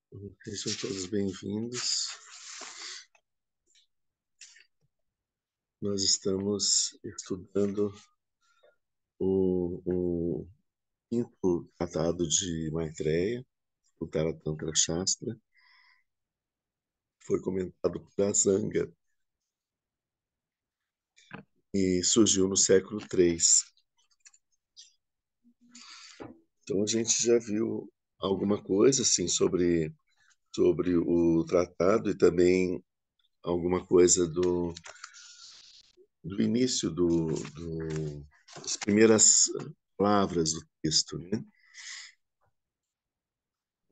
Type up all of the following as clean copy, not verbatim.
Sejam todos bem-vindos. Nós estamos estudando o quinto tratado de Maitreya, o Taratantra Shastra. Foi comentado por Asanga e surgiu no século III. Então a gente já viu alguma coisa assim sobre o tratado e também alguma coisa do início das primeiras palavras do texto, né?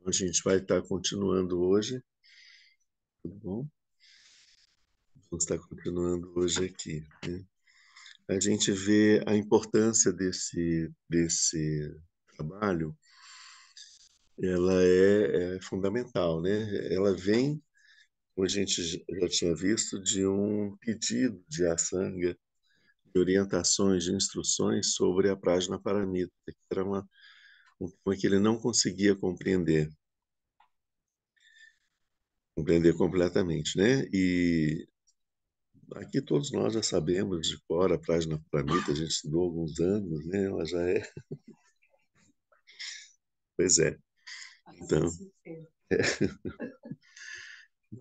A gente vai estar continuando hoje, tudo bom? Vamos estar continuando hoje aqui, né? A gente vê a importância desse trabalho, ela é fundamental, né? Ela vem, como a gente já tinha visto, de um pedido de Asanga, de orientações, de instruções sobre a Prajnaparamita, que era um tema que ele não conseguia compreender completamente, né? E aqui todos nós já sabemos de cor a Prajnaparamita, a gente estudou há alguns anos, né? Ela já é. Pois é. Então,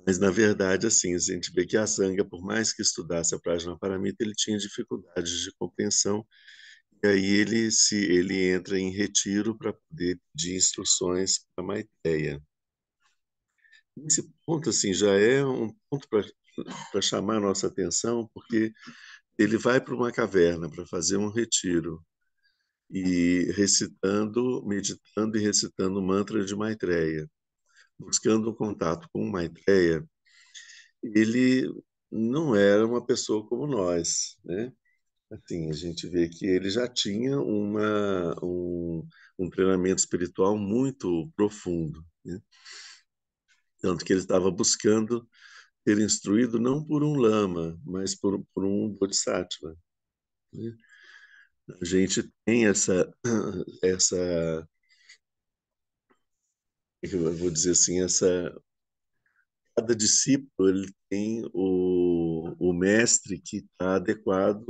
mas na verdade, assim, a gente vê que a Asanga, por mais que estudasse a Prajnaparamita, ele tinha dificuldades de compreensão, e aí ele entra em retiro para poder pedir instruções para Maitreya. Esse ponto, assim, já é um ponto para chamar a nossa atenção, porque ele vai para uma caverna para fazer um retiro e meditando e recitando o mantra de Maitreya, buscando um contato com Maitreya. Ele não era uma pessoa como nós, né? Assim, a gente vê que ele já tinha um treinamento espiritual muito profundo, né? Tanto que ele estava buscando ser instruído não por um lama, mas por um bodhisattva, né? A gente tem essa, eu vou dizer assim, cada discípulo ele tem o mestre que está adequado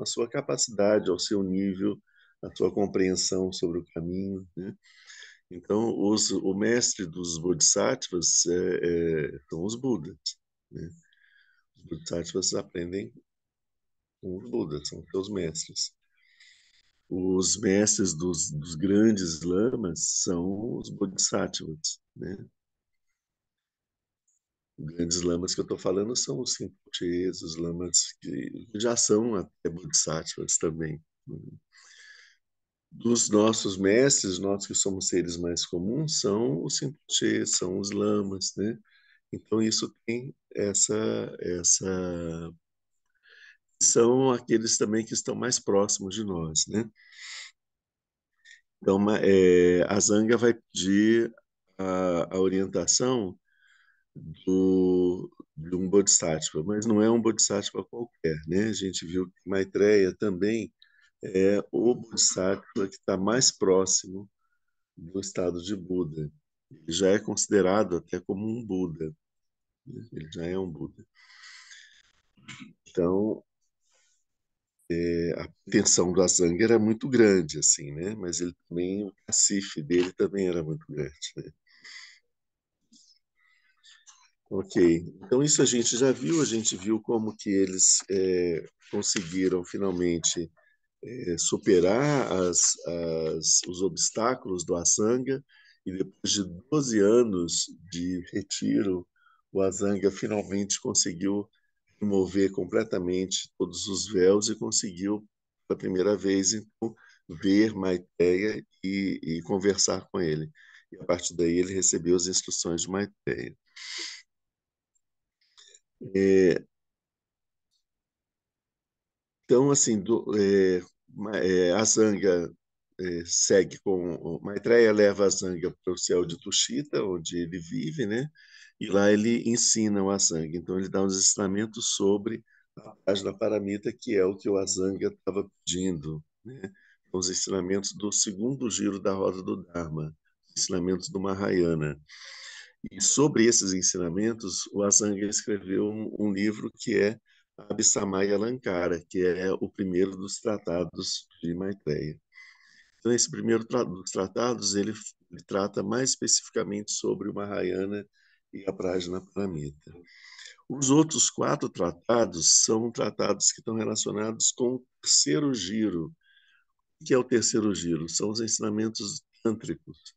à sua capacidade, ao seu nível, à sua compreensão sobre o caminho, né? Então, o mestre dos bodhisattvas são os Budas, né? Os bodhisattvas aprendem com os Budas, são seus mestres. Os mestres dos grandes lamas são os bodhisattvas, né? Grandes lamas que eu estou falando são os Rinpoches, os lamas que já são até bodhisattvas também. Dos nossos mestres, nós que somos seres mais comuns, são os Rinpoches, são os lamas, né? Então isso tem essa são aqueles também que estão mais próximos de nós, né? Então a Zanga vai pedir a orientação de um bodhisattva, mas não é um bodhisattva qualquer, né? A gente viu que Maitreya também é o bodhisattva que está mais próximo do estado de Buda. Ele já é considerado até como um Buda, né? Ele já é um Buda. Então, a pretensão do Asanga era muito grande, assim, né? Mas ele também, o cacife dele também era muito grande, né? Ok, então isso a gente viu como que eles conseguiram finalmente superar os obstáculos do Asanga, e depois de 12 anos de retiro, o Asanga finalmente conseguiu remover completamente todos os véus e conseguiu, pela primeira vez, então, ver Maitreya e conversar com ele. E a partir daí ele recebeu as instruções de Maitreya. É, então, assim, a Zanga segue com. Maitreya leva a Zanga para o céu de Tushita, onde ele vive, né? E lá ele ensina o Asanga. Então, ele dá uns ensinamentos sobre a página paramita, que é o que o Asanga estava pedindo, né? Os ensinamentos do segundo giro da roda do Dharma, ensinamentos do Mahayana. E sobre esses ensinamentos, o Asanga escreveu um livro que é Abhisamaya Alankara, que é o primeiro dos tratados de Maitreya. Então, esse primeiro dos tratados, ele trata mais especificamente sobre o Mahayana e a Prajnaparamita. Os outros 4 tratados são tratados que estão relacionados com o terceiro giro. O que é o terceiro giro? São os ensinamentos tântricos.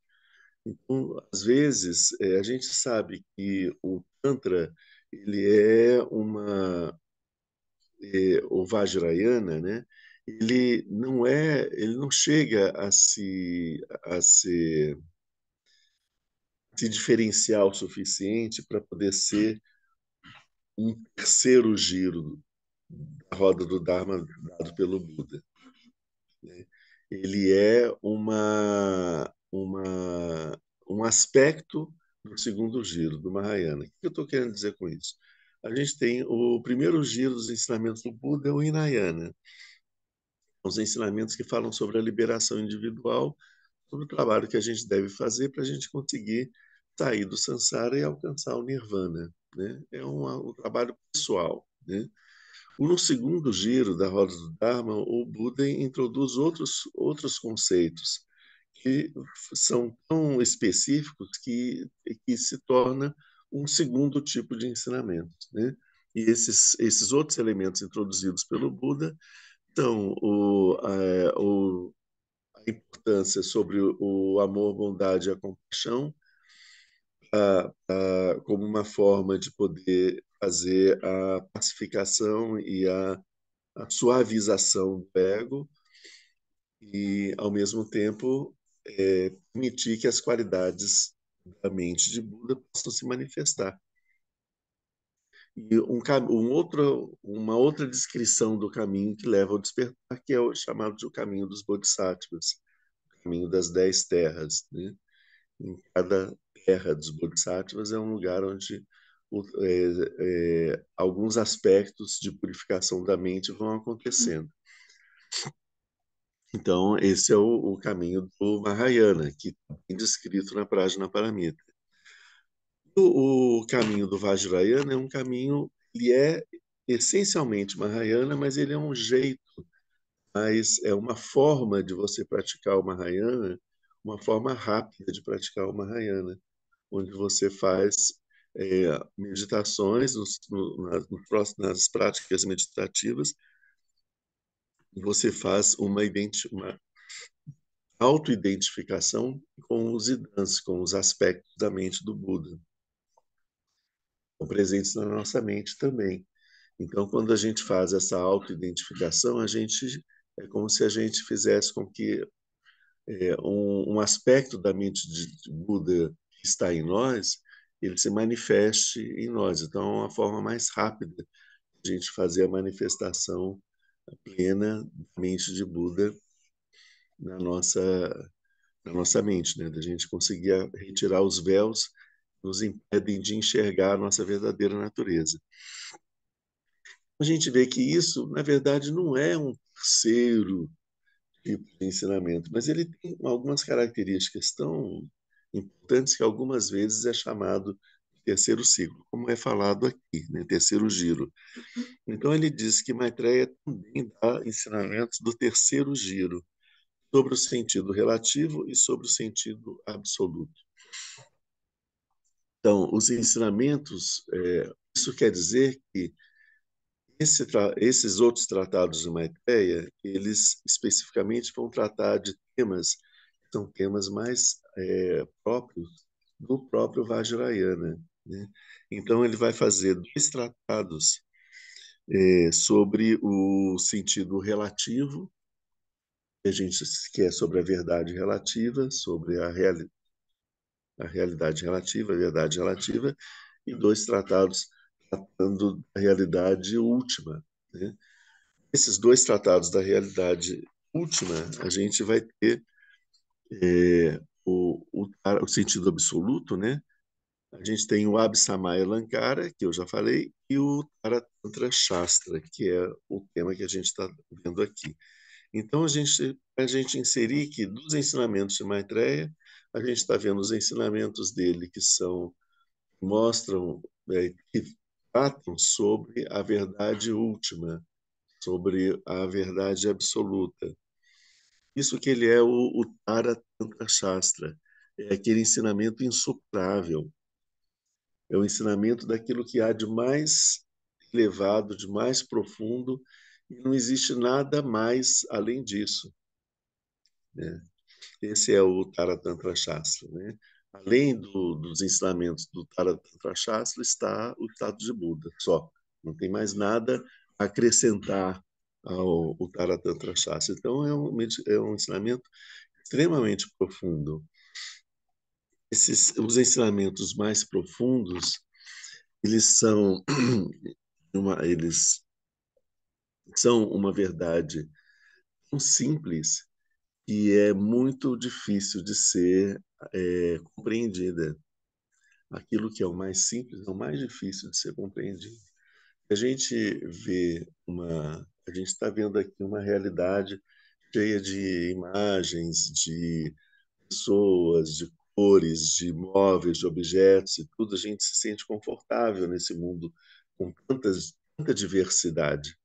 Então, às vezes, a gente sabe que o Tantra ele é o Vajrayana, né? Ele não chega a se diferenciar o suficiente para poder ser um terceiro giro da roda do Dharma dado pelo Buda, né? Ele é um aspecto do segundo giro, do Mahayana. O que eu estou querendo dizer com isso? A gente tem o primeiro giro dos ensinamentos do Buda, é o Hinayana, os ensinamentos que falam sobre a liberação individual, sobre o trabalho que a gente deve fazer para a gente conseguir sair do samsara e alcançar o nirvana, né? É um trabalho pessoal, né? No segundo giro da roda do Dharma, o Buda introduz outros conceitos que são tão específicos que se torna um segundo tipo de ensinamento, né? E esses outros elementos introduzidos pelo Buda são a importância sobre o amor, bondade e a compaixão, como uma forma de poder fazer a pacificação e a suavização do ego e, ao mesmo tempo, permitir que as qualidades da mente de Buda possam se manifestar. E uma outra descrição do caminho que leva ao despertar, que é o chamado de o caminho dos Bodhisattvas, o caminho das 10 terras, né? Em cada terra dos Bodhisattvas é um lugar onde alguns aspectos de purificação da mente vão acontecendo. Então, esse é o caminho do Mahayana, que é descrito na Prajnaparamita. O caminho do Vajrayana é um caminho, ele é essencialmente Mahayana, mas ele é um jeito, mas é uma forma de você praticar o Mahayana, uma forma rápida de praticar o Mahayana, onde você faz meditações nas práticas meditativas, e você faz uma autoidentificação com os idãs, com os aspectos da mente do Buda, estão presentes na nossa mente também. Então, quando a gente faz essa autoidentificação, é como se a gente fizesse com que um aspecto da mente de Buda que está em nós, ele se manifeste em nós. Então, é uma forma mais rápida de a gente fazer a manifestação plena da mente de Buda na nossa mente, né? Da gente conseguir retirar os véus que nos impedem de enxergar a nossa verdadeira natureza. A gente vê que isso, na verdade, não é um terceiro tipo de ensinamento, mas ele tem algumas características tão importantes que algumas vezes é chamado de terceiro ciclo, como é falado aqui, né? Terceiro giro. Então ele diz que Maitreya também dá ensinamentos do terceiro giro, sobre o sentido relativo e sobre o sentido absoluto. Então, os ensinamentos, isso quer dizer que esses outros tratados de Maitreya, eles especificamente vão tratar de temas que são temas mais próprios do próprio Vajrayana, né? Então, ele vai fazer 2 tratados sobre o sentido relativo, que a gente quer sobre a verdade relativa, sobre a realidade relativa, a verdade relativa, e 2 tratados tratando da realidade última, né? Esses 2 tratados da realidade última, a gente vai ter o sentido absoluto, né? A gente tem o Abhisamaya Lankara, que eu já falei, e o Taratantra Shastra, que é o tema que a gente está vendo aqui. Então, a gente inserir que dos ensinamentos de Maitreya, a gente está vendo os ensinamentos dele, que são mostram, que tratam sobre a verdade última, sobre a verdade absoluta. Isso que ele é o Tara Tantra Shastra, é aquele ensinamento insuperável, é o ensinamento daquilo que há de mais elevado, de mais profundo, e não existe nada mais além disso, né? Esse é o Tara Tantra Shastra, né? Além dos ensinamentos do Tara Tantra Shastra está o estado de Buda, só. Não tem mais nada a acrescentar ao Tara Tantra Shastra. Então, é um ensinamento extremamente profundo. Os ensinamentos mais profundos, eles são eles são uma verdade tão simples que é muito difícil de ser compreendida. Aquilo que é o mais simples é o mais difícil de ser compreendido. A gente a gente está vendo aqui uma realidade cheia de imagens, de pessoas, de cores, de móveis, de objetos e tudo. A gente se sente confortável nesse mundo com tanta diversidade.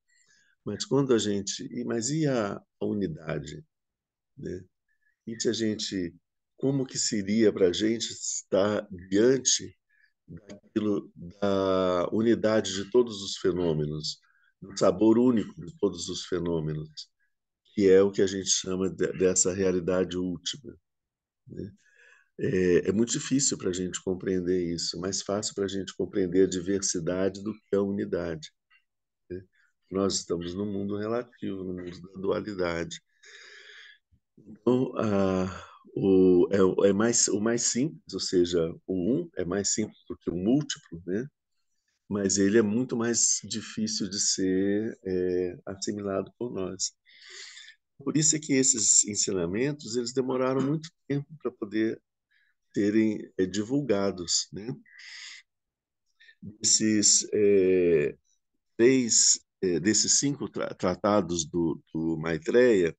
Mas quando a gente, mas e a unidade, né? E se a gente, como que seria para a gente estar diante da unidade de todos os fenômenos, do sabor único de todos os fenômenos, que é o que a gente chama dessa realidade última, né? É muito difícil para a gente compreender isso, mais fácil para a gente compreender a diversidade do que a unidade, né? Nós estamos no mundo relativo, no mundo da dualidade. Então, o mais simples, ou seja, o um é mais simples do que o múltiplo, né? Mas ele é muito mais difícil de ser assimilado por nós. Por isso é que esses ensinamentos eles demoraram muito tempo para poder serem divulgados, né? Desses cinco tratados do Maitreya,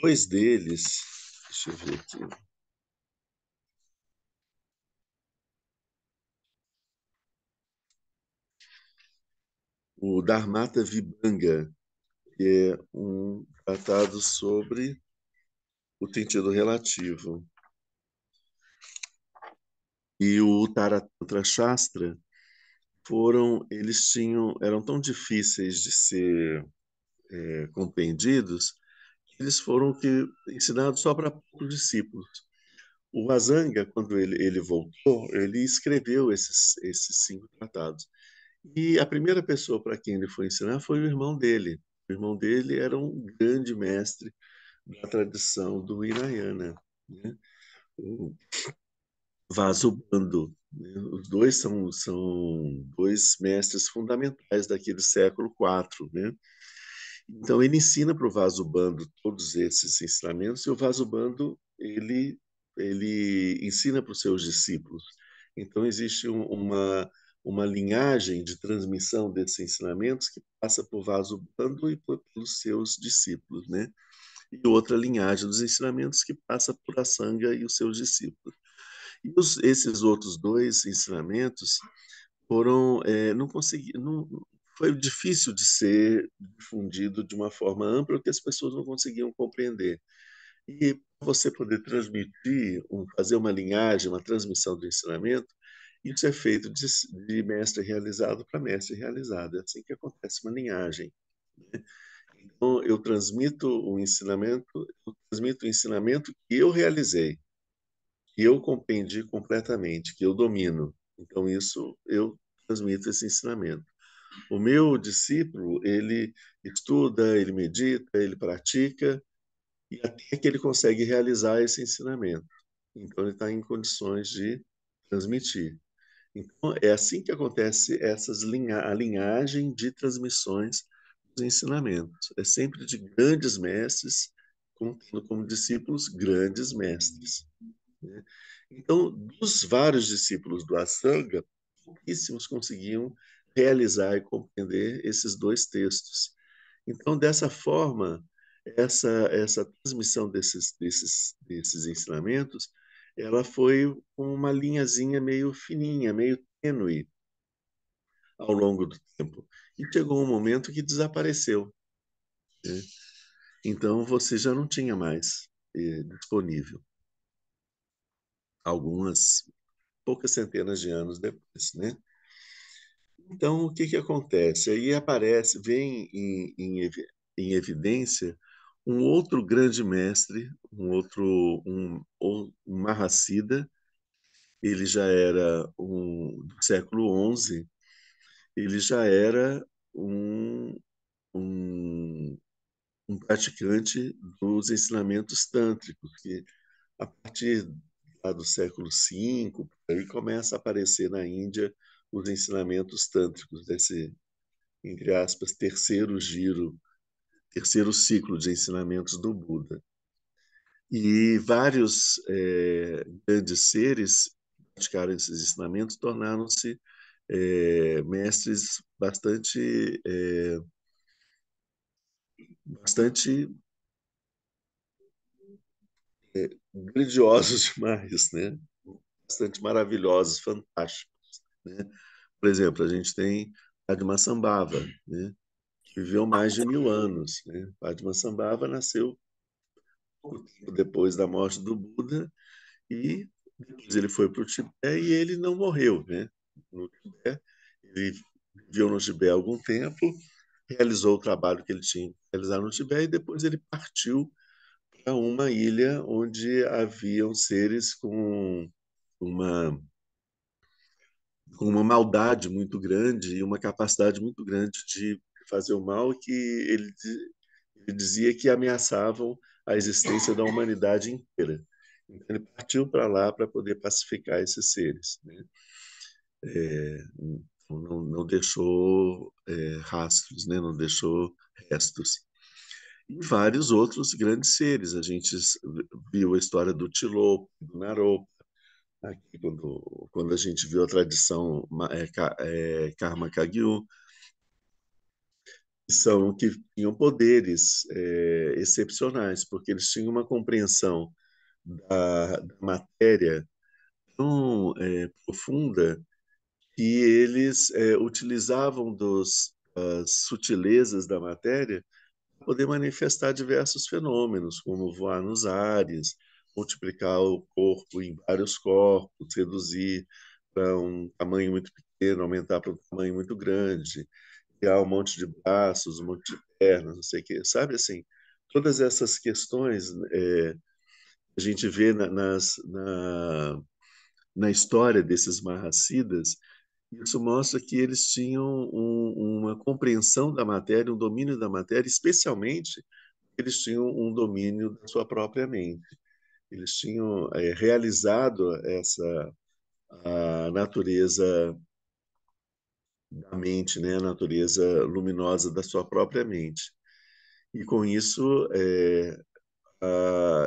dois deles, deixa eu ver aqui, o Dharmata Vibhanga, que é um tratado sobre o sentido relativo, e o Taratantra Shastra eram tão difíceis de ser compreendidos que eles foram ensinados só para poucos discípulos. O Asanga, quando ele voltou, ele escreveu esses cinco tratados. E a primeira pessoa para quem ele foi ensinar foi o irmão dele. O irmão dele era um grande mestre da tradição do Hinayana, né? O Vasubandhu, né? Os dois são dois mestres fundamentais daquele século IV, né? Então ele ensina para o Vasubandhu todos esses ensinamentos e o Vasubandhu ele ensina para os seus discípulos. Então existe uma linhagem de transmissão desses ensinamentos que passa por Vasubandhu e pelos seus discípulos, né? E outra linhagem dos ensinamentos que passa por Asanga e os seus discípulos. E esses outros dois ensinamentos não consegui, não, foi difícil de ser difundido de uma forma ampla, porque as pessoas não conseguiam compreender. E você poder transmitir, fazer uma linhagem, uma transmissão do ensinamento, isso é feito de mestre realizado para mestre realizado. É assim que acontece uma linhagem, né? Então, eu transmito o ensinamento que eu realizei, que eu compreendi completamente, que eu domino. Então, isso eu transmito esse ensinamento. O meu discípulo, ele estuda, ele medita, ele pratica, e até que ele consegue realizar esse ensinamento. Então, ele está em condições de transmitir. Então, é assim que acontece a linhagem de transmissões dos ensinamentos. É sempre de grandes mestres, tendo como discípulos grandes mestres, né? Então, dos vários discípulos do Asanga, pouquíssimos conseguiam realizar e compreender esses dois textos. Então, dessa forma, essa transmissão desses ensinamentos ela foi com uma linhazinha meio fininha, meio tênue ao longo do tempo. E chegou um momento que desapareceu, né? Então você já não tinha mais disponível, algumas poucas centenas de anos depois, né? Então o que que acontece? Aí aparece, vem em evidência um outro grande mestre, um Mahasiddha. Ele já era do século XI. Ele já era um, um, um praticante dos ensinamentos tântricos, que a partir lá do século V, aí começa a aparecer na Índia os ensinamentos tântricos desse, entre aspas, terceiro ciclo de ensinamentos do Buda. E vários grandes seres que praticaram esses ensinamentos tornaram-se mestres bastante grandiosos demais, né? Bastante maravilhosos, fantásticos, né? Por exemplo, a gente tem Padmasambhava, né? Que viveu mais de 1000 anos, né? Padmasambhava nasceu pouco tempo depois da morte do Buda e depois ele foi para o Tibete e ele não morreu, né? No Tibete, ele viveu no Tibete há algum tempo, realizou o trabalho que ele tinha que realizar no Tibete e depois ele partiu para uma ilha onde haviam seres uma, com uma maldade muito grande e uma capacidade muito grande de fazer o mal que ele dizia que ameaçavam a existência da humanidade inteira. Então ele partiu para lá para poder pacificar esses seres, né? Não deixou rastros, né? Não deixou restos. E vários outros grandes seres. A gente viu a história do Tilopo, do Naropa, aqui quando a gente viu a tradição Karma Kagyu, que tinham poderes excepcionais, porque eles tinham uma compreensão da matéria tão profunda que eles utilizavam das sutilezas da matéria para poder manifestar diversos fenômenos, como voar nos ares, multiplicar o corpo em vários corpos, reduzir para um tamanho muito pequeno, aumentar para um tamanho muito grande, criar um monte de braços, um monte de pernas, não sei o quê. Sabe assim, todas essas questões a gente vê na história desses Mahasiddhas. Isso mostra que eles tinham uma compreensão da matéria, um domínio da matéria, especialmente eles tinham um domínio da sua própria mente. Eles tinham realizado a natureza da mente, né? A natureza luminosa da sua própria mente. E com isso,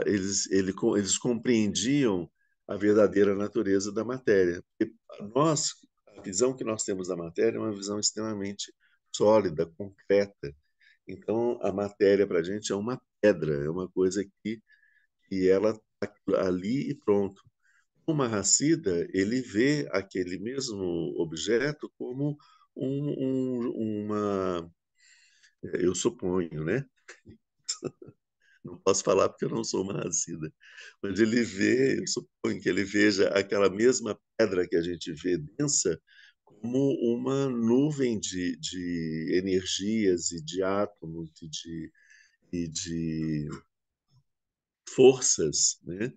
eles compreendiam a verdadeira natureza da matéria. Porque a visão que nós temos da matéria é uma visão extremamente sólida, concreta. Então, a matéria para a gente é uma pedra, é uma coisa que ela está ali e pronto. O Mahasiddha, ele vê aquele mesmo objeto como uma, eu suponho, né? Não posso falar porque eu não sou Mahasiddha, mas ele vê, eu suponho que ele veja aquela mesma pedra que a gente vê densa como uma nuvem de energias e de átomos e de forças, né?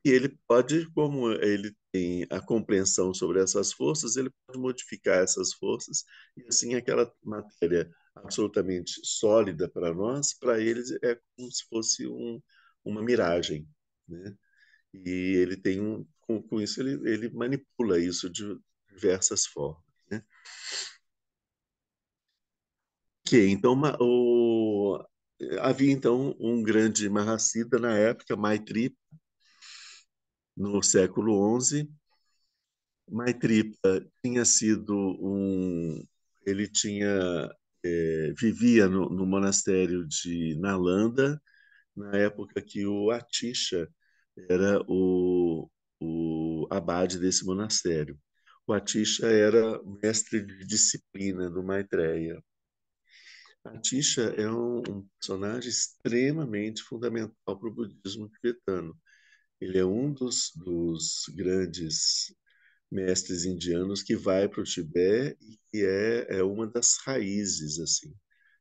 E ele pode, como ele tem a compreensão sobre essas forças, ele pode modificar essas forças e assim aquela matéria absolutamente sólida para nós, para eles é como se fosse uma miragem, né? E ele tem com isso ele manipula isso de diversas formas, né? Ok, então havia então um grande Mahasiddha na época, Maitri, no século XI. Maitripa tinha sido ele vivia no monastério de Nalanda na época que o Atisha era o abade desse monastério. O Atisha era mestre de disciplina do Maitreya. Atisha é um personagem extremamente fundamental para o budismo tibetano. Ele é um dos grandes mestres indianos que vai para o Tibete e que é uma das raízes, assim.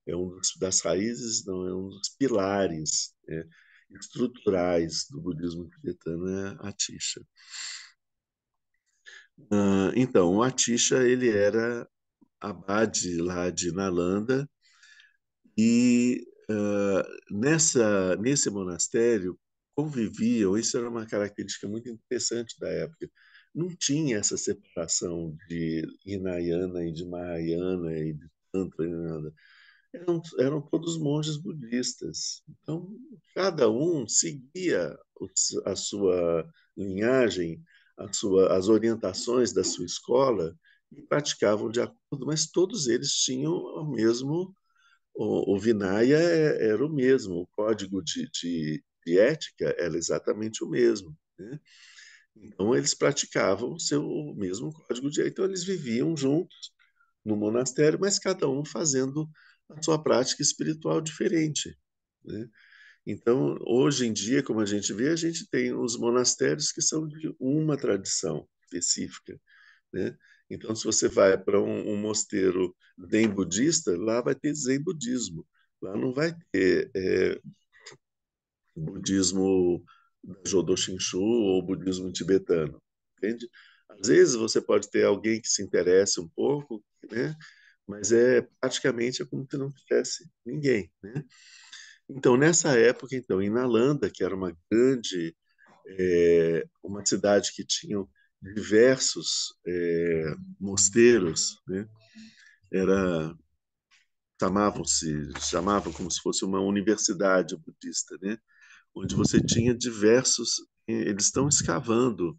É das raízes, não, é um dos pilares, né, estruturais do budismo tibetano, é a Atisha. Então, o Atisha, ele era abade lá de Nalanda e nesse monastério conviviam, isso era uma característica muito interessante da época, não tinha essa separação de Hinayana e de Mahayana e de Tantra e nada. Eram todos monges budistas. Então, cada um seguia a sua linhagem, as orientações da sua escola e praticavam de acordo, mas todos eles tinham o mesmo. O Vinaya era o mesmo, o código de ética era exatamente o mesmo. Né? Então, eles praticavam o mesmo código de ética. Então, eles viviam juntos no monastério, mas cada um fazendo a sua prática espiritual diferente. Né? Então, hoje em dia, como a gente vê, a gente tem os monastérios que são de uma tradição específica. Né? Então, se você vai para um mosteiro zen budista, lá vai ter zen budismo. Lá não vai ter budismo da Jodo Shinshu ou budismo tibetano, entende? Às vezes você pode ter alguém que se interesse um pouco, né? Mas praticamente como se não tivesse ninguém, né? Então, nessa época, então, em Nalanda, que era uma grande, uma cidade que tinha diversos mosteiros, né? Era chamavam como se fosse uma universidade budista, né? Onde você tinha diversos, eles estão escavando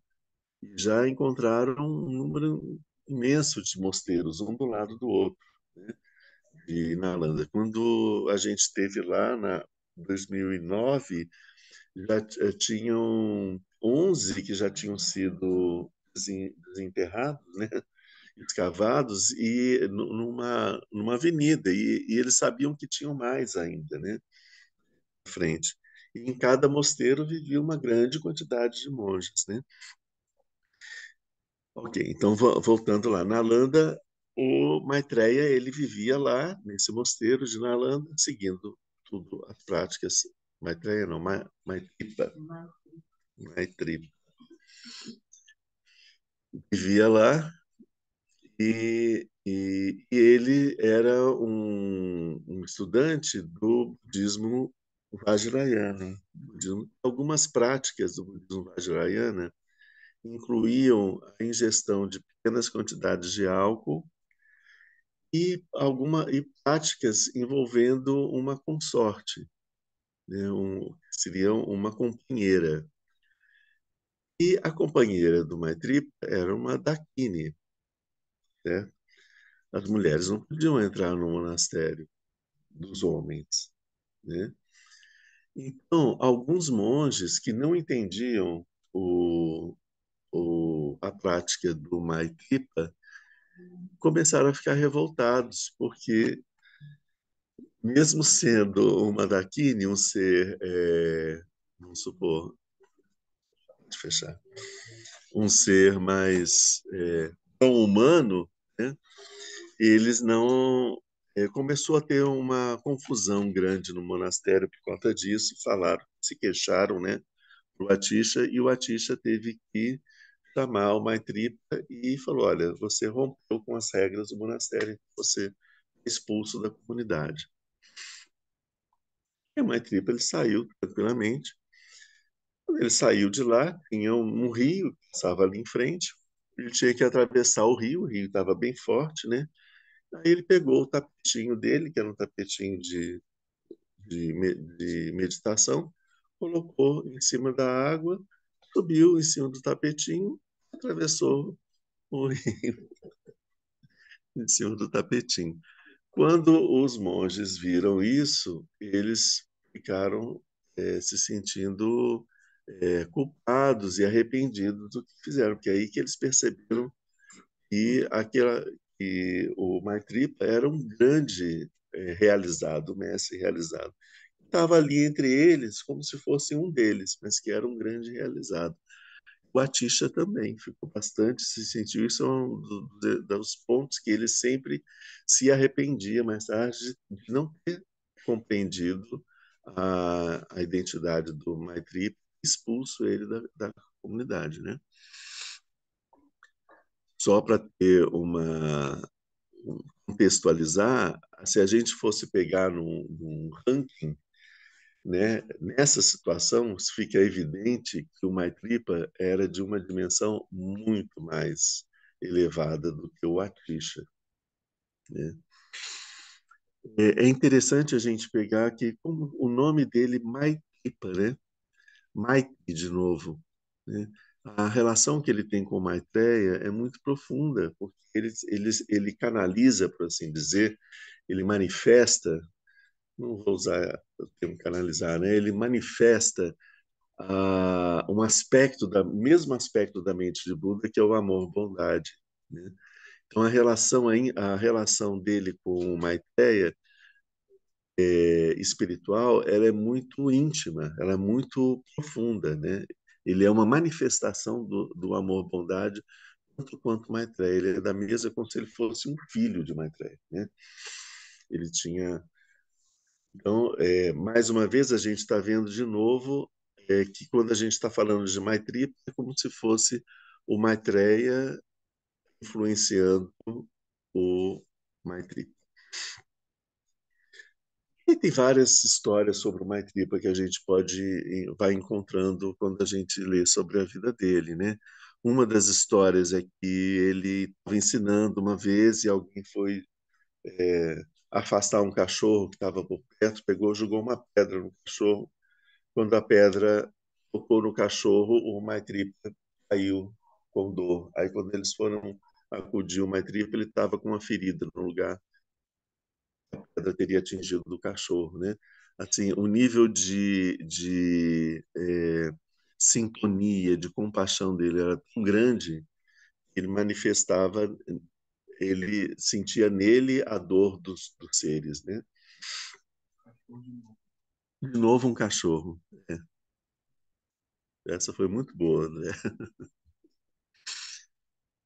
e já encontraram um número imenso de mosteiros, um do lado do outro, né? E na Holanda. Quando a gente esteve lá, na 2009, já tinham 11 que já tinham sido desenterrados, né? Escavados e numa avenida e eles sabiam que tinham mais ainda, né, à frente. E em cada mosteiro vivia uma grande quantidade de monges, né? Ok, então voltando lá, Nalanda, o Maitreya ele vivia lá nesse mosteiro de Nalanda, seguindo tudo as práticas. Maitreya não, Maitripa, Maitripa vivia lá e ele era um estudante do budismo Vajrayana. Algumas práticas do budismo Vajrayana incluíam a ingestão de pequenas quantidades de álcool e práticas envolvendo uma consorte, né, seria uma companheira. E a companheira do Maitripa era uma Dakini, né? As mulheres não podiam entrar no monastério dos homens, né? Então, alguns monges que não entendiam a prática do Maitripa começaram a ficar revoltados, porque, mesmo sendo uma Dakini, um ser, vamos supor, de fechar, um ser mais tão humano, né? Eles não. Começou a ter uma confusão grande no monastério por conta disso, falaram, se queixaram, né, para o Atisha, e o Atisha teve que chamar o Maitripa e falou: olha, você rompeu com as regras do monastério, você é expulso da comunidade. E o Maitripa ele saiu tranquilamente. Quando ele saiu de lá, tinha um rio que passava ali em frente. Ele tinha que atravessar o rio estava bem forte, né? Aí ele pegou o tapetinho dele, que era um tapetinho de meditação, colocou em cima da água, subiu em cima do tapetinho, atravessou o rio em cima do tapetinho. Quando os monges viram isso, eles ficaram se sentindo culpados e arrependidos do que fizeram, porque é aí que eles perceberam que o Maitripa era um grande realizado, mestre realizado. Estava ali entre eles como se fosse um deles, mas que era um grande realizado. O Atisha também ficou bastante, se sentiu, isso é um dos pontos que ele sempre se arrependia mais tarde de não ter compreendido a identidade do Maitri, expulso ele da comunidade, né? Só para ter contextualizar, se a gente fosse pegar num ranking, né, nessa situação fica evidente que o Maitripa era de uma dimensão muito mais elevada do que o Atisha, né? É interessante a gente pegar que como o nome dele Maitripa, né? Maitri de novo, né? A relação que ele tem com Maitreya é muito profunda, porque ele canaliza, por assim dizer, ele manifesta, não vou usar o termo canalizar, né? Ele manifesta um aspecto mesmo aspecto da mente de Buda, que é o amor, bondade, né? Então a relação dele com o Maitreya espiritual, ela é muito íntima, ela é muito profunda, né? Ele é uma manifestação do amor, bondade, tanto quanto Maitreya. Ele é da mesa como se ele fosse um filho de Maitreya, né? Ele tinha. Então, mais uma vez, a gente está vendo de novo que quando a gente está falando de Maitreya, é como se fosse o Maitreya influenciando o Maitreya. E tem várias histórias sobre o Maitripa que a gente vai encontrando quando a gente lê sobre a vida dele, né? Uma das histórias é que ele estava ensinando uma vez e alguém foi afastar um cachorro que estava por perto, pegou, jogou uma pedra no cachorro. Quando a pedra tocou no cachorro, o Maitripa caiu com dor. Aí quando eles foram acudir o Maitripa, ele estava com uma ferida no lugar pedra teria atingido o cachorro, né? Assim, o nível de sintonia, de compaixão dele era tão grande que ele manifestava, ele sentia nele a dor dos seres, né? De novo um cachorro. É, essa foi muito boa, né?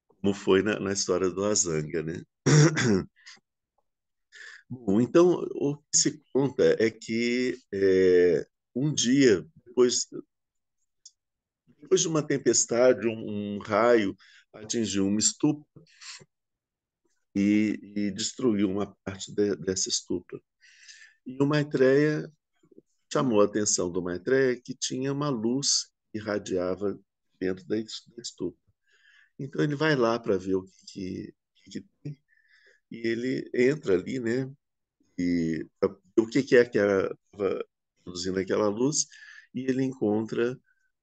Como foi na história do Azanga, né? Bom, então o que se conta é que um dia, depois de uma tempestade, um raio atingiu uma estupa e destruiu uma parte dessa estupa. E o Maitreya chamou a atenção do Maitreya que tinha uma luz que irradiava dentro da estupa. Então ele vai lá para ver que tem e ele entra ali, né? E o que é que estava produzindo aquela luz e ele encontra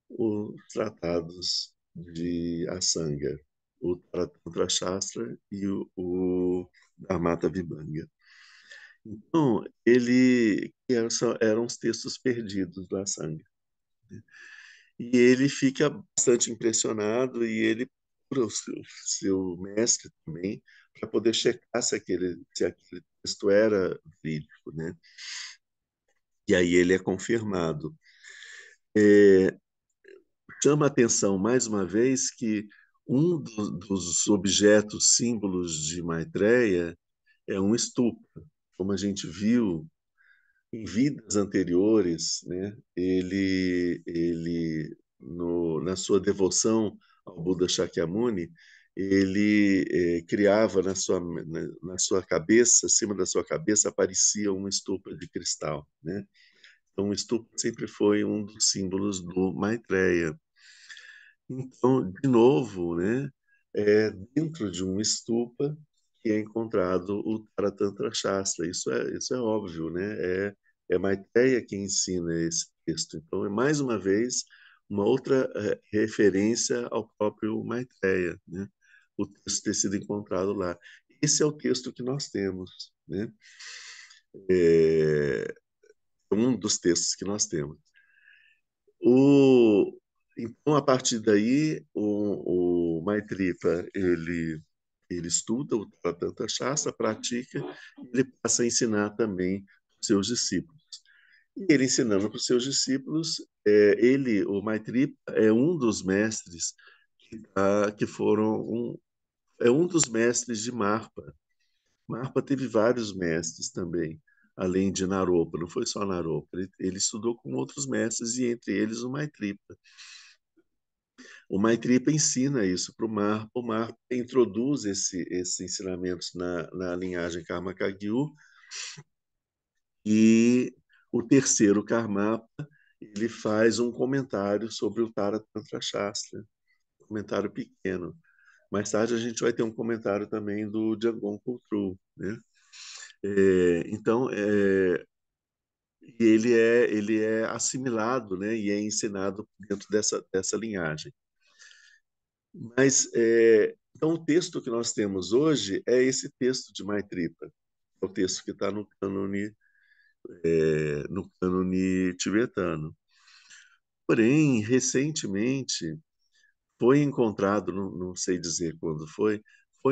os tratados de Asanga, o Tantra Shastra e o Dharmata Vibhanga. Então, eram os textos perdidos do Asanga. E ele fica bastante impressionado e ele procura o seu mestre também para poder checar se aquele texto era verídico, né? E aí ele é confirmado. É, chama a atenção mais uma vez que um dos objetos símbolos de Maitreya é um stupa. Como a gente viu em vidas anteriores, né, ele na sua devoção ao Buda Shakyamuni, ele criava na sua cabeça, acima da sua cabeça, aparecia uma estupa de cristal, né? Então, o estupa sempre foi um dos símbolos do Maitreya. Então, de novo, né, dentro de um stupa que é encontrado o Taratantra Shastra. Isso é óbvio, né? É Maitreya que ensina esse texto. Então, é mais uma vez uma outra referência ao próprio Maitreya, né? O texto ter sido encontrado lá. Esse é o texto que nós temos, né? É um dos textos que nós temos. O, então, a partir daí, o Maitripa, ele estuda o Taratanta Shastra, pratica, e ele passa a ensinar também para seus discípulos. E ele ensinando para os seus discípulos, o Maitripa, é um dos mestres que foram é um dos mestres de Marpa. Marpa teve vários mestres também, além de Naropa, não foi só Naropa. Ele estudou com outros mestres e entre eles o Maitripa. O Maitripa ensina isso para o Marpa. O Marpa introduz esses ensinamentos na linhagem Karma Kagyu e o terceiro Karmapa ele faz um comentário sobre o Tara Tantra Shastra, um comentário pequeno. Mais tarde a gente vai ter um comentário também do Djangon Kultru, né? Então, ele é assimilado, né? E é ensinado dentro dessa linhagem. Mas, então, o texto que nós temos hoje é esse texto de Maitripa, é o texto que está no cânone tibetano. Porém, recentemente, foi encontrado, não sei dizer quando foi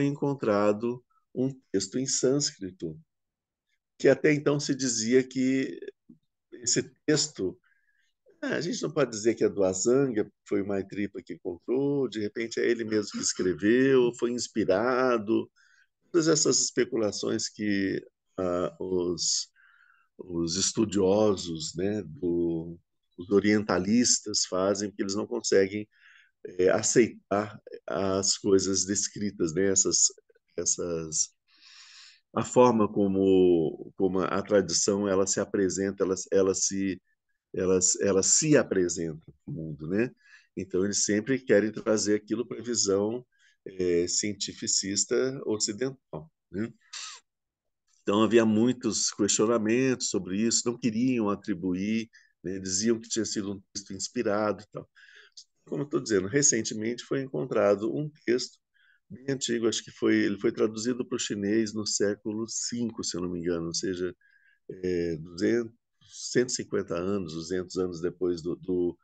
encontrado um texto em sânscrito, que até então se dizia que esse texto, a gente não pode dizer que é do Asanga, foi o Maitripa que encontrou, de repente é ele mesmo que escreveu, foi inspirado, todas essas especulações que os estudiosos, né, os orientalistas fazem, porque eles não conseguem aceitar as coisas descritas, né, essas a forma como a tradição ela se apresenta, ela se apresenta para o mundo, né? Então eles sempre querem trazer aquilo para a visão cientificista ocidental, né? Então havia muitos questionamentos sobre isso, não queriam atribuir, né? Diziam que tinha sido um texto inspirado, e tal. Como eu estou dizendo, recentemente foi encontrado um texto bem antigo, acho que ele foi traduzido para o chinês no século V, se eu não me engano, ou seja, 200, 150 anos, 200 anos depois do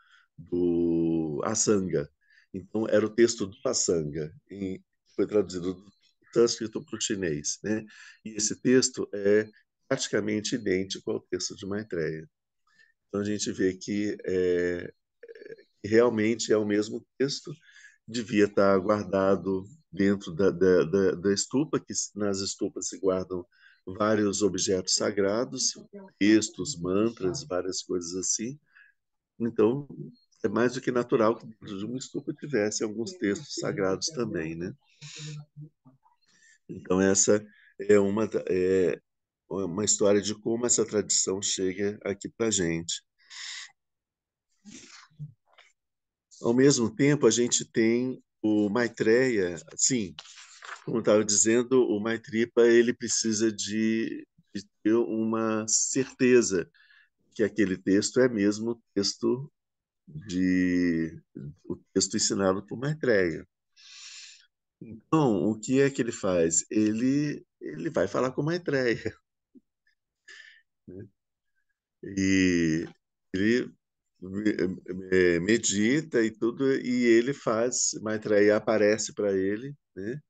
Asanga. Então, era o texto do Asanga, e foi traduzido do sânscrito para o chinês, né? E esse texto é praticamente idêntico ao texto de Maitreya. Então, a gente vê que realmente é o mesmo texto, devia estar guardado dentro da estupa, que nas estupas se guardam vários objetos sagrados, textos, mantras, várias coisas assim. Então, é mais do que natural que dentro de uma estupa tivesse alguns textos sagrados também, né? Então, essa é uma história de como essa tradição chega aqui para a gente. Ao mesmo tempo, a gente tem o Maitreya, sim, como estava dizendo, o Maitripa ele precisa de ter uma certeza que aquele texto é mesmo o texto ensinado por Maitreya. Então, o que é que ele faz? Ele vai falar com Maitreya, né? E ele medita e tudo, e ele faz, Maitreya aparece para ele, né?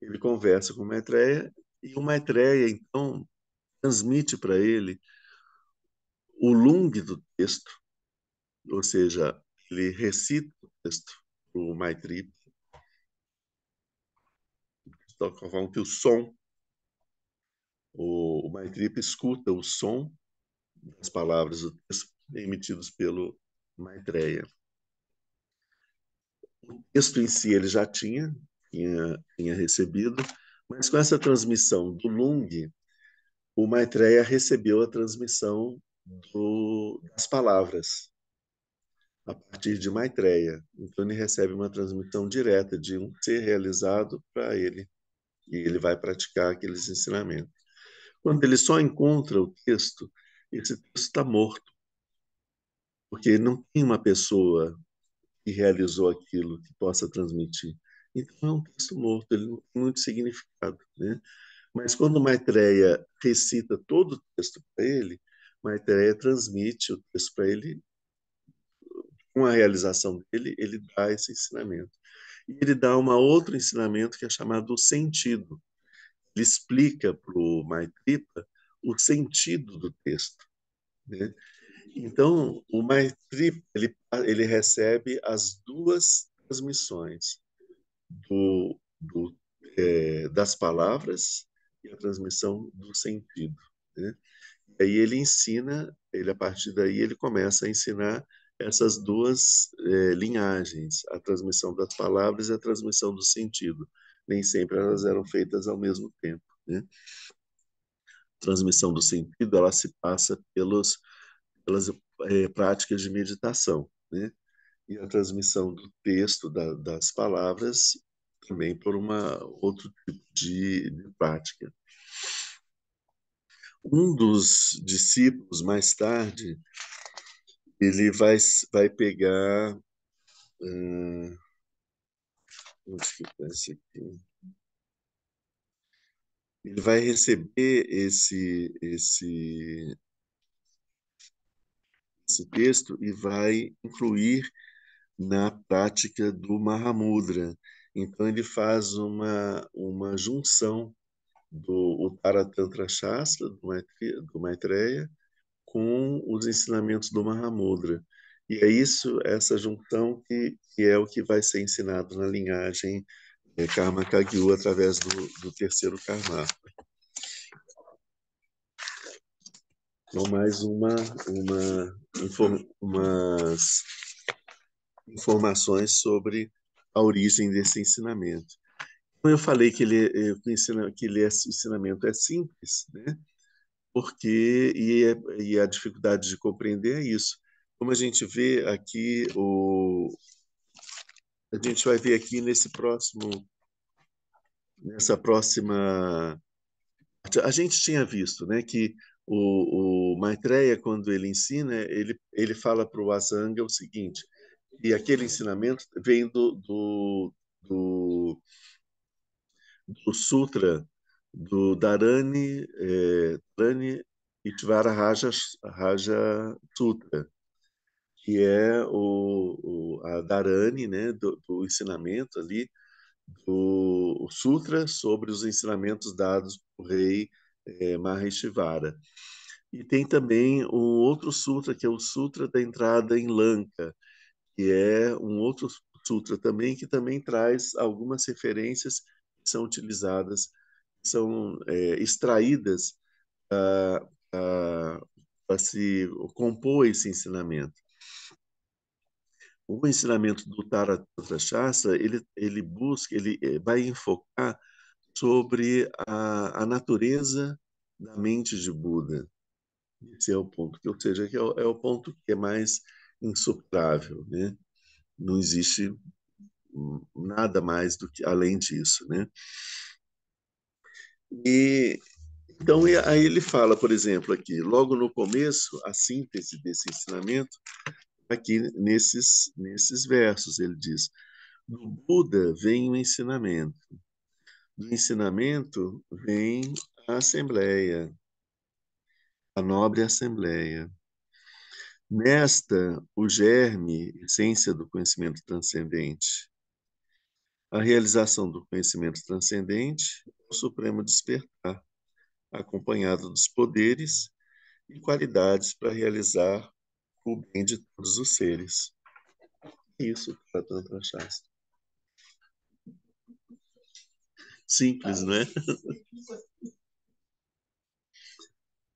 Ele conversa com Maitreya, e o Maitreya, então, transmite para ele o lung do texto, ou seja, ele recita o texto para o Maitreya, falando que o som, o Maitreya escuta o som das palavras do texto emitidos pelo Maitreya. O texto em si ele já tinha recebido, mas com essa transmissão do lung, o Maitreya recebeu a transmissão das palavras a partir de Maitreya. Então ele recebe uma transmissão direta de um ser realizado para ele e ele vai praticar aqueles ensinamentos. Quando ele só encontra o texto, esse texto está morto, porque não tem uma pessoa que realizou aquilo que possa transmitir. Então é um texto morto, ele não tem muito significado, né? Mas quando Maitreya recita todo o texto para ele, Maitreya transmite o texto para ele com a realização dele, ele dá esse ensinamento. E ele dá um outro ensinamento que é chamado sentido. Ele explica para o Maitripa o sentido do texto, né? Então, o Maitripa ele recebe as duas transmissões das palavras e a transmissão do sentido, né? E aí ele ensina, a partir daí ele começa a ensinar essas duas linhagens, a transmissão das palavras e a transmissão do sentido. Nem sempre elas eram feitas ao mesmo tempo, né? A transmissão do sentido ela se passa pelas práticas de meditação, né? E a transmissão do texto, das palavras, também por outro tipo de prática. Um dos discípulos, mais tarde, ele vai pegar. Onde que está esse aqui? Ele vai receber esse texto e vai incluir na prática do Mahamudra. Então, ele faz uma junção do Uttara Tantra Shastra, do Maitreya, com os ensinamentos do Mahamudra. E é essa junção que é o que vai ser ensinado na linhagem Karma Kagyu através do terceiro Karma. Então, mais umas informações sobre a origem desse ensinamento. Então, eu falei que esse ensinamento é simples, né? Porque e a dificuldade de compreender é isso. Como a gente vê aqui, a gente vai ver aqui nessa próxima. A gente tinha visto, né, que o Maitreya, quando ele ensina, ele fala para o Asanga o seguinte, e aquele ensinamento vem do, do Sutra do Dharani Ishvara Raja Sutra, que é a Dharani, né, do ensinamento ali, do Sutra sobre os ensinamentos dados por rei Maheshivara. E tem também um outro sutra, que é o Sutra da Entrada em Lanka, que é um outro sutra também, que também traz algumas referências que são utilizadas, são extraídas para se compor esse ensinamento. O ensinamento do Tara Tantra Shastra, ele vai enfocar sobre a natureza da mente de Buda. Esse é o ponto, ou seja, que é o ponto que é mais insuperável, né? Não existe nada mais do que além disso, né? E então aí ele fala, por exemplo, aqui, logo no começo, a síntese desse ensinamento, aqui nesses versos, ele diz: do Buda vem o ensinamento, do ensinamento vem a assembleia, a nobre assembleia. Nesta, o germe, essência do conhecimento transcendente. A realização do conhecimento transcendente, o supremo despertar, acompanhado dos poderes e qualidades para realizar o bem de todos os seres. Isso para Tantra Shastra. Simples, não é?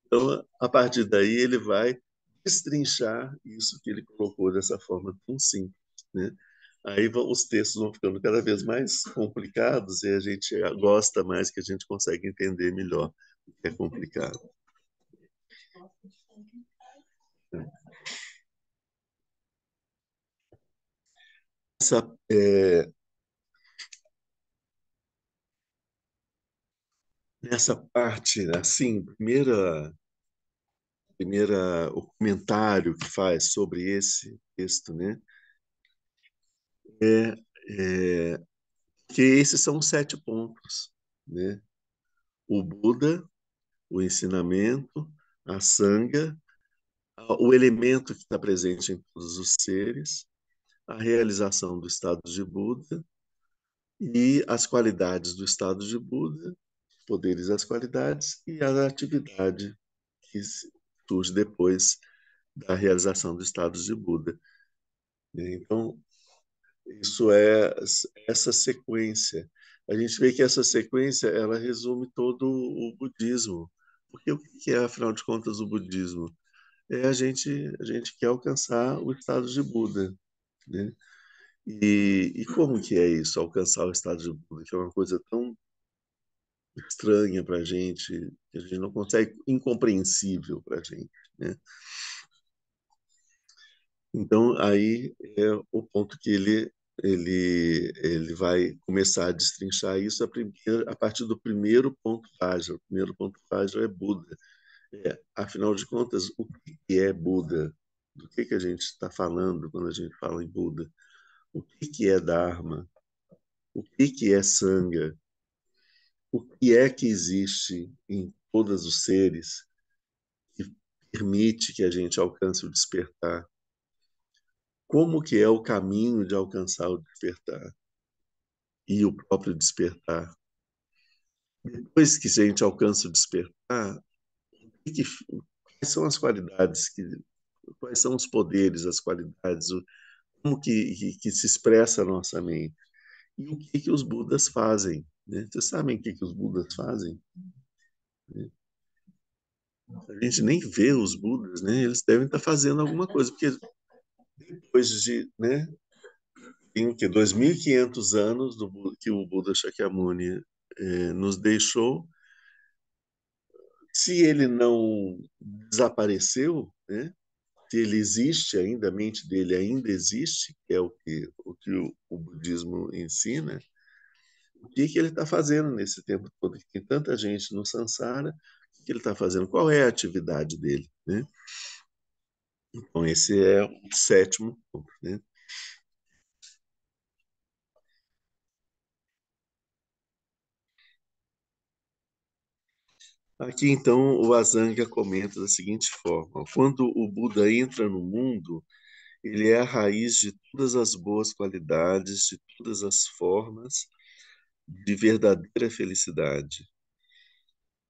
Então, a partir daí, ele vai destrinchar isso que ele colocou dessa forma tão simples, né? Aí os textos vão ficando cada vez mais complicados e a gente gosta mais que a gente consegue entender melhor o que é complicado. Essa, nessa parte, assim, o comentário que faz sobre esse texto, né, é, é que esses são os 7 pontos, né? O Buda, o ensinamento, a Sangha, o elemento que está presente em todos os seres, a realização do estado de Buda e as qualidades do estado de Buda, os poderes e as qualidades, e a atividade que surge depois da realização do estado de Buda. Então, isso é essa sequência. A gente vê que essa sequência ela resume todo o budismo. Porque o que é, afinal de contas, o budismo? É a gente quer alcançar o estado de Buda, né? E como que é isso, alcançar o estado de Buda, que é uma coisa tão estranha para a gente, que a gente não consegue, incompreensível para a gente, né? Então, aí é o ponto que ele vai começar a destrinchar isso a partir do primeiro ponto Vajra. O primeiro ponto Vajra é Buda. Afinal de contas, o que é Buda? Do que a gente está falando quando a gente fala em Buda? O que é Dharma? O que é Sangha? O que é que existe em todos os seres que permite que a gente alcance o despertar? Como que é o caminho de alcançar o despertar e o próprio despertar? Depois que a gente alcança o despertar, quais são as qualidades, quais são os poderes, as qualidades, como que se expressa a nossa mente? E o que os Budas fazem? Né? Vocês sabem o que os Budas fazem? A gente nem vê os Budas, né? Eles devem estar fazendo alguma coisa, porque depois de, né, tem o quê? 2.500 anos que o Buda Shakyamuni nos deixou. Se ele não desapareceu, né? Se ele existe ainda, a mente dele ainda existe, que é o budismo ensina, o que ele está fazendo nesse tempo todo? Que tem tanta gente no Sansara, o que ele está fazendo? Qual é a atividade dele? Né? Então, esse é o sétimo ponto. Né? Aqui, então, o Asanga comenta da seguinte forma: quando o Buda entra no mundo, ele é a raiz de todas as boas qualidades, de todas as formas de verdadeira felicidade.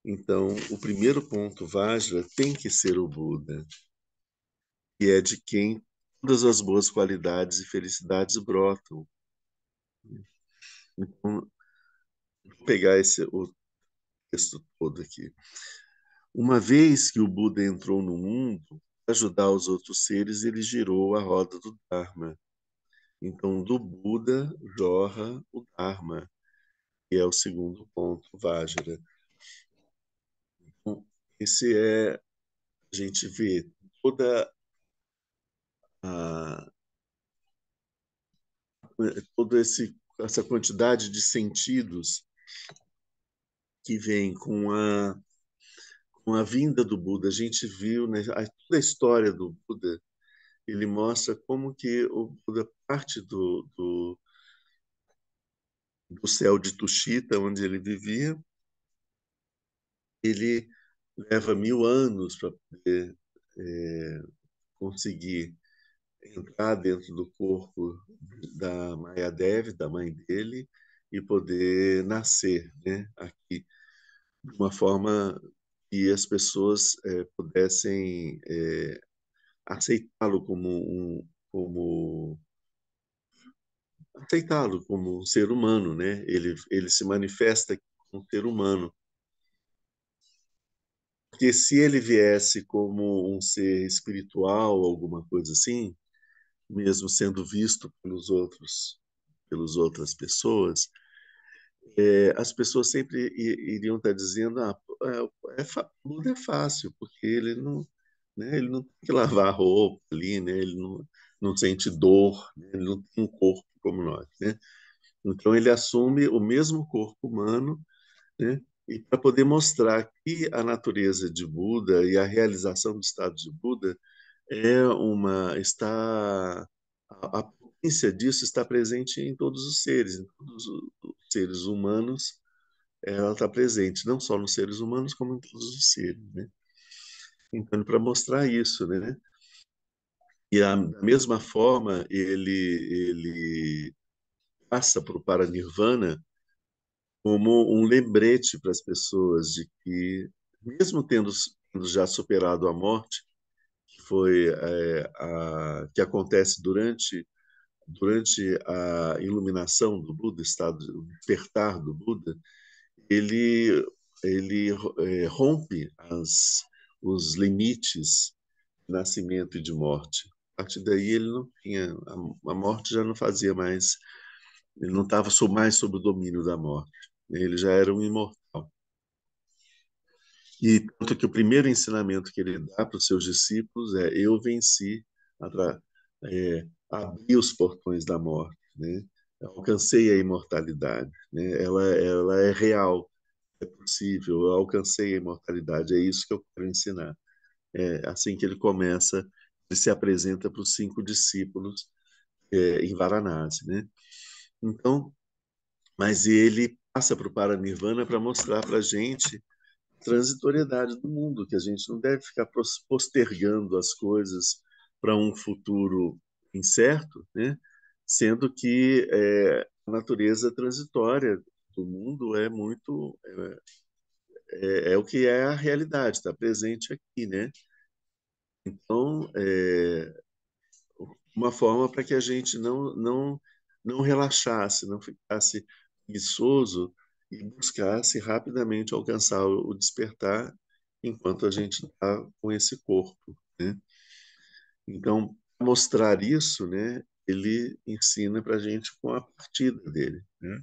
Então, o primeiro ponto, Vajra, tem que ser o Buda, que é de quem todas as boas qualidades e felicidades brotam. Então, vou pegar o texto todo aqui. Uma vez que o Buda entrou no mundo, para ajudar os outros seres, ele girou a roda do Dharma. Então, do Buda jorra o Dharma, que é o segundo ponto, Vajra. Então, esse é, a gente vê toda a, toda essa quantidade de sentidos que vem com a vinda do Buda. A gente viu, né, toda a história do Buda, ele mostra como que o Buda parte do céu de Tushita, onde ele vivia, ele leva 1.000 anos para poder conseguir entrar dentro do corpo da Maya Devi, da mãe dele, e poder nascer, né, aqui, de uma forma que as pessoas pudessem aceitá-lo aceitá-lo como um ser humano, né? Ele se manifesta como um ser humano. Porque se ele viesse como um ser espiritual, alguma coisa assim, mesmo sendo visto pelas outras pessoas, as pessoas sempre iriam estar dizendo, Buda é fácil, porque ele não, né, ele não tem que lavar a roupa ali, né, ele não sente dor, né, ele não tem um corpo como nós, né? Então ele assume o mesmo corpo humano, né? E para poder mostrar que a natureza de Buda e a realização do estado de Buda a potência disso está presente em todos os seres, em todos os seres humanos, ela está presente, não só nos seres humanos, como em todos os seres, né? Então, para mostrar isso, né? E da mesma forma, ele passa para o Paranirvana como um lembrete para as pessoas de que, mesmo tendo já superado a morte, que foi que acontece durante a iluminação do Buda, o despertar do Buda, ele ele rompe os limites de nascimento e de morte. A partir daí ele não tinha a morte já não fazia mais, ele não estava mais sob o domínio da morte. Ele já era um imortal. E tanto que o primeiro ensinamento que ele dá para os seus discípulos é: eu venci, abri os portões da morte, né? Eu alcancei a imortalidade, né? Ela é real, é possível, eu alcancei a imortalidade, é isso que eu quero ensinar. É assim que ele começa, ele se apresenta para os 5 discípulos em Varanasi, né? Então, mas ele passa para o Paranirvana para mostrar para a gente transitoriedade do mundo, que a gente não deve ficar postergando as coisas para um futuro incerto, né? Sendo que a natureza transitória do mundo é muito o que é a realidade, está presente aqui, né? Então, uma forma para que a gente não relaxasse, não ficasse preguiçoso e buscasse rapidamente alcançar o despertar enquanto a gente está com esse corpo, né? Então, mostrar isso, né? Ele ensina para a gente com a partida dele, né?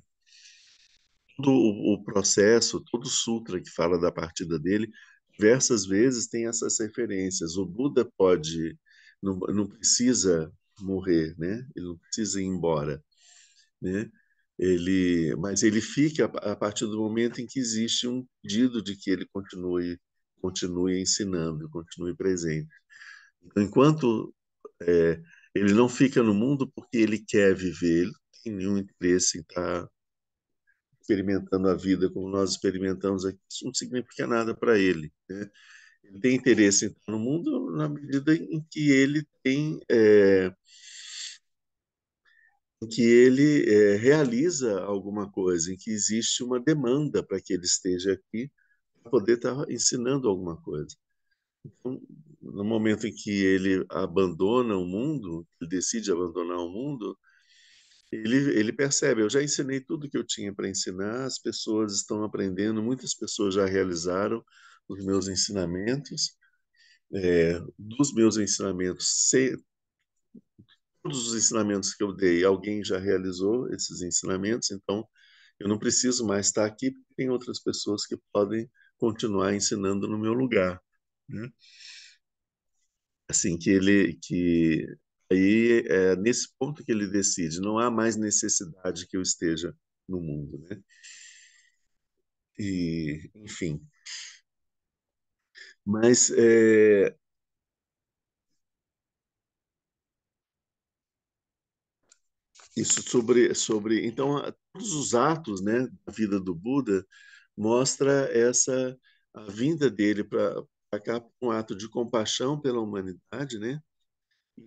Todo o processo, todo o sutra que fala da partida dele, diversas vezes tem essas referências. O Buda não precisa morrer, né? Ele não precisa ir embora, né? Mas ele fica a partir do momento em que existe um pedido de que ele continue ensinando, continue presente. Então, enquanto ele não fica no mundo porque ele quer viver, ele não tem nenhum interesse em estar experimentando a vida como nós experimentamos aqui, isso não significa nada para ele, né? Ele tem interesse em estar no mundo na medida em que ele realiza alguma coisa, em que existe uma demanda para que ele esteja aqui para poder estar ensinando alguma coisa. Então, no momento em que ele abandona o mundo, ele decide abandonar o mundo, ele percebe, eu já ensinei tudo que eu tinha para ensinar, as pessoas estão aprendendo, muitas pessoas já realizaram os meus ensinamentos, dos meus ensinamentos, todos os ensinamentos que eu dei, alguém já realizou esses ensinamentos, então eu não preciso mais estar aqui, porque tem outras pessoas que podem continuar ensinando no meu lugar, né? Assim que aí é nesse ponto que ele decide, não há mais necessidade que eu esteja no mundo, né? E, enfim, mas isso sobre então todos os atos, né, da vida do Buda mostra essa a vinda dele para cá, um ato de compaixão pela humanidade, né?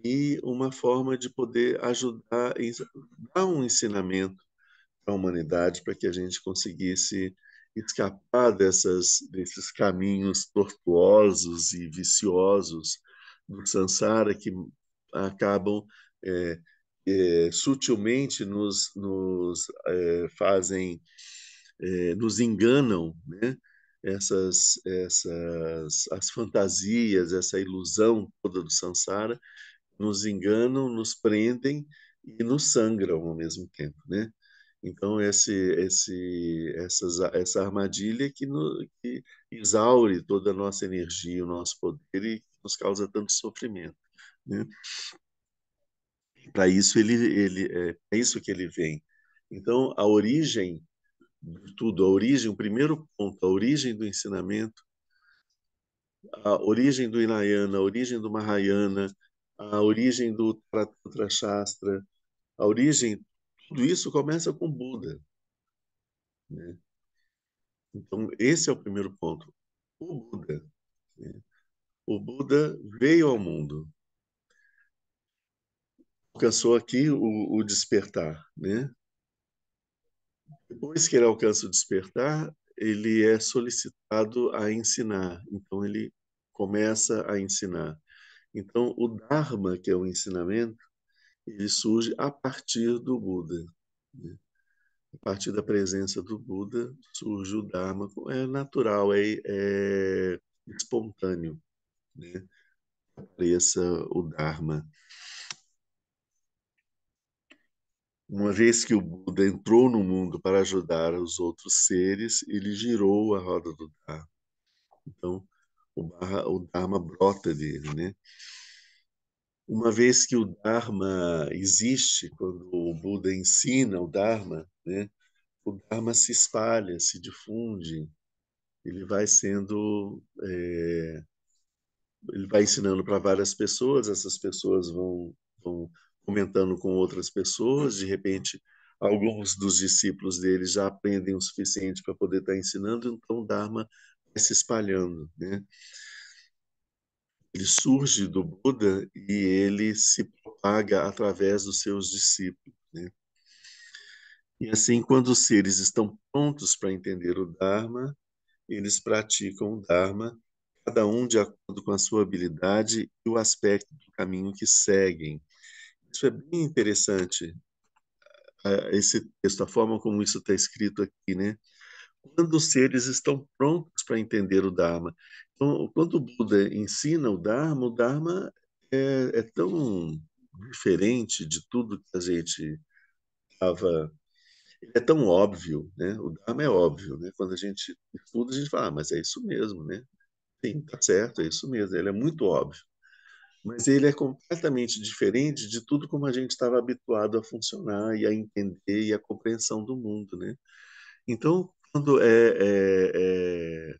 E uma forma de poder ajudar, dar um ensinamento à humanidade para que a gente conseguisse escapar desses caminhos tortuosos e viciosos do samsara que acabam é, sutilmente fazem, nos enganam, né? As fantasias, essa ilusão toda do samsara nos enganam, nos prendem e nos sangram ao mesmo tempo, né? Então essa armadilha que exaure toda a nossa energia, o nosso poder e nos causa tanto sofrimento, né? Para isso é isso que ele vem. Então a origem de tudo, a origem, o primeiro ponto, a origem do ensinamento, a origem do Hinayana, a origem do Mahayana, a origem do Tantra Shastra, a origem, tudo isso começa com Buda, né? Então, esse é o primeiro ponto. O Buda, né? O Buda veio ao mundo. alcançou aqui o despertar, né? Depois que ele alcança o despertar, ele é solicitado a ensinar. Então, ele começa a ensinar. Então, o Dharma, que é o ensinamento, ele surge a partir do Buda, né? A partir da presença do Buda surge o Dharma. É natural, é espontâneo, né? Apareça o Dharma. Uma vez que o Buda entrou no mundo para ajudar os outros seres, ele girou a roda do Dharma. Então, o Dharma brota dele, né? Uma vez que o Dharma existe, quando o Buda ensina o Dharma, né? O Dharma se espalha, se difunde, ele vai sendo, ele vai ensinando para várias pessoas, essas pessoas vão comentando com outras pessoas, de repente alguns dos discípulos dele já aprendem o suficiente para poder estar ensinando, então o Dharma vai se espalhando, né? Ele surge do Buda e ele se propaga através dos seus discípulos, né? E assim, quando os seres estão prontos para entender o Dharma, eles praticam o Dharma, cada um de acordo com a sua habilidade e o aspecto do caminho que seguem. Isso é bem interessante, esse texto, a forma como isso está escrito aqui, né? Quando os seres estão prontos para entender o Dharma. Então, quando o Buda ensina o Dharma é tão diferente de tudo que a gente estava. É tão óbvio, né? O Dharma é óbvio, né? Quando a gente estuda, a gente fala, mas é isso mesmo, né? Sim, tá certo, é isso mesmo. Ele é muito óbvio. Mas ele é completamente diferente de tudo como a gente estava habituado a funcionar e a entender e a compreensão do mundo, né? Então, quando é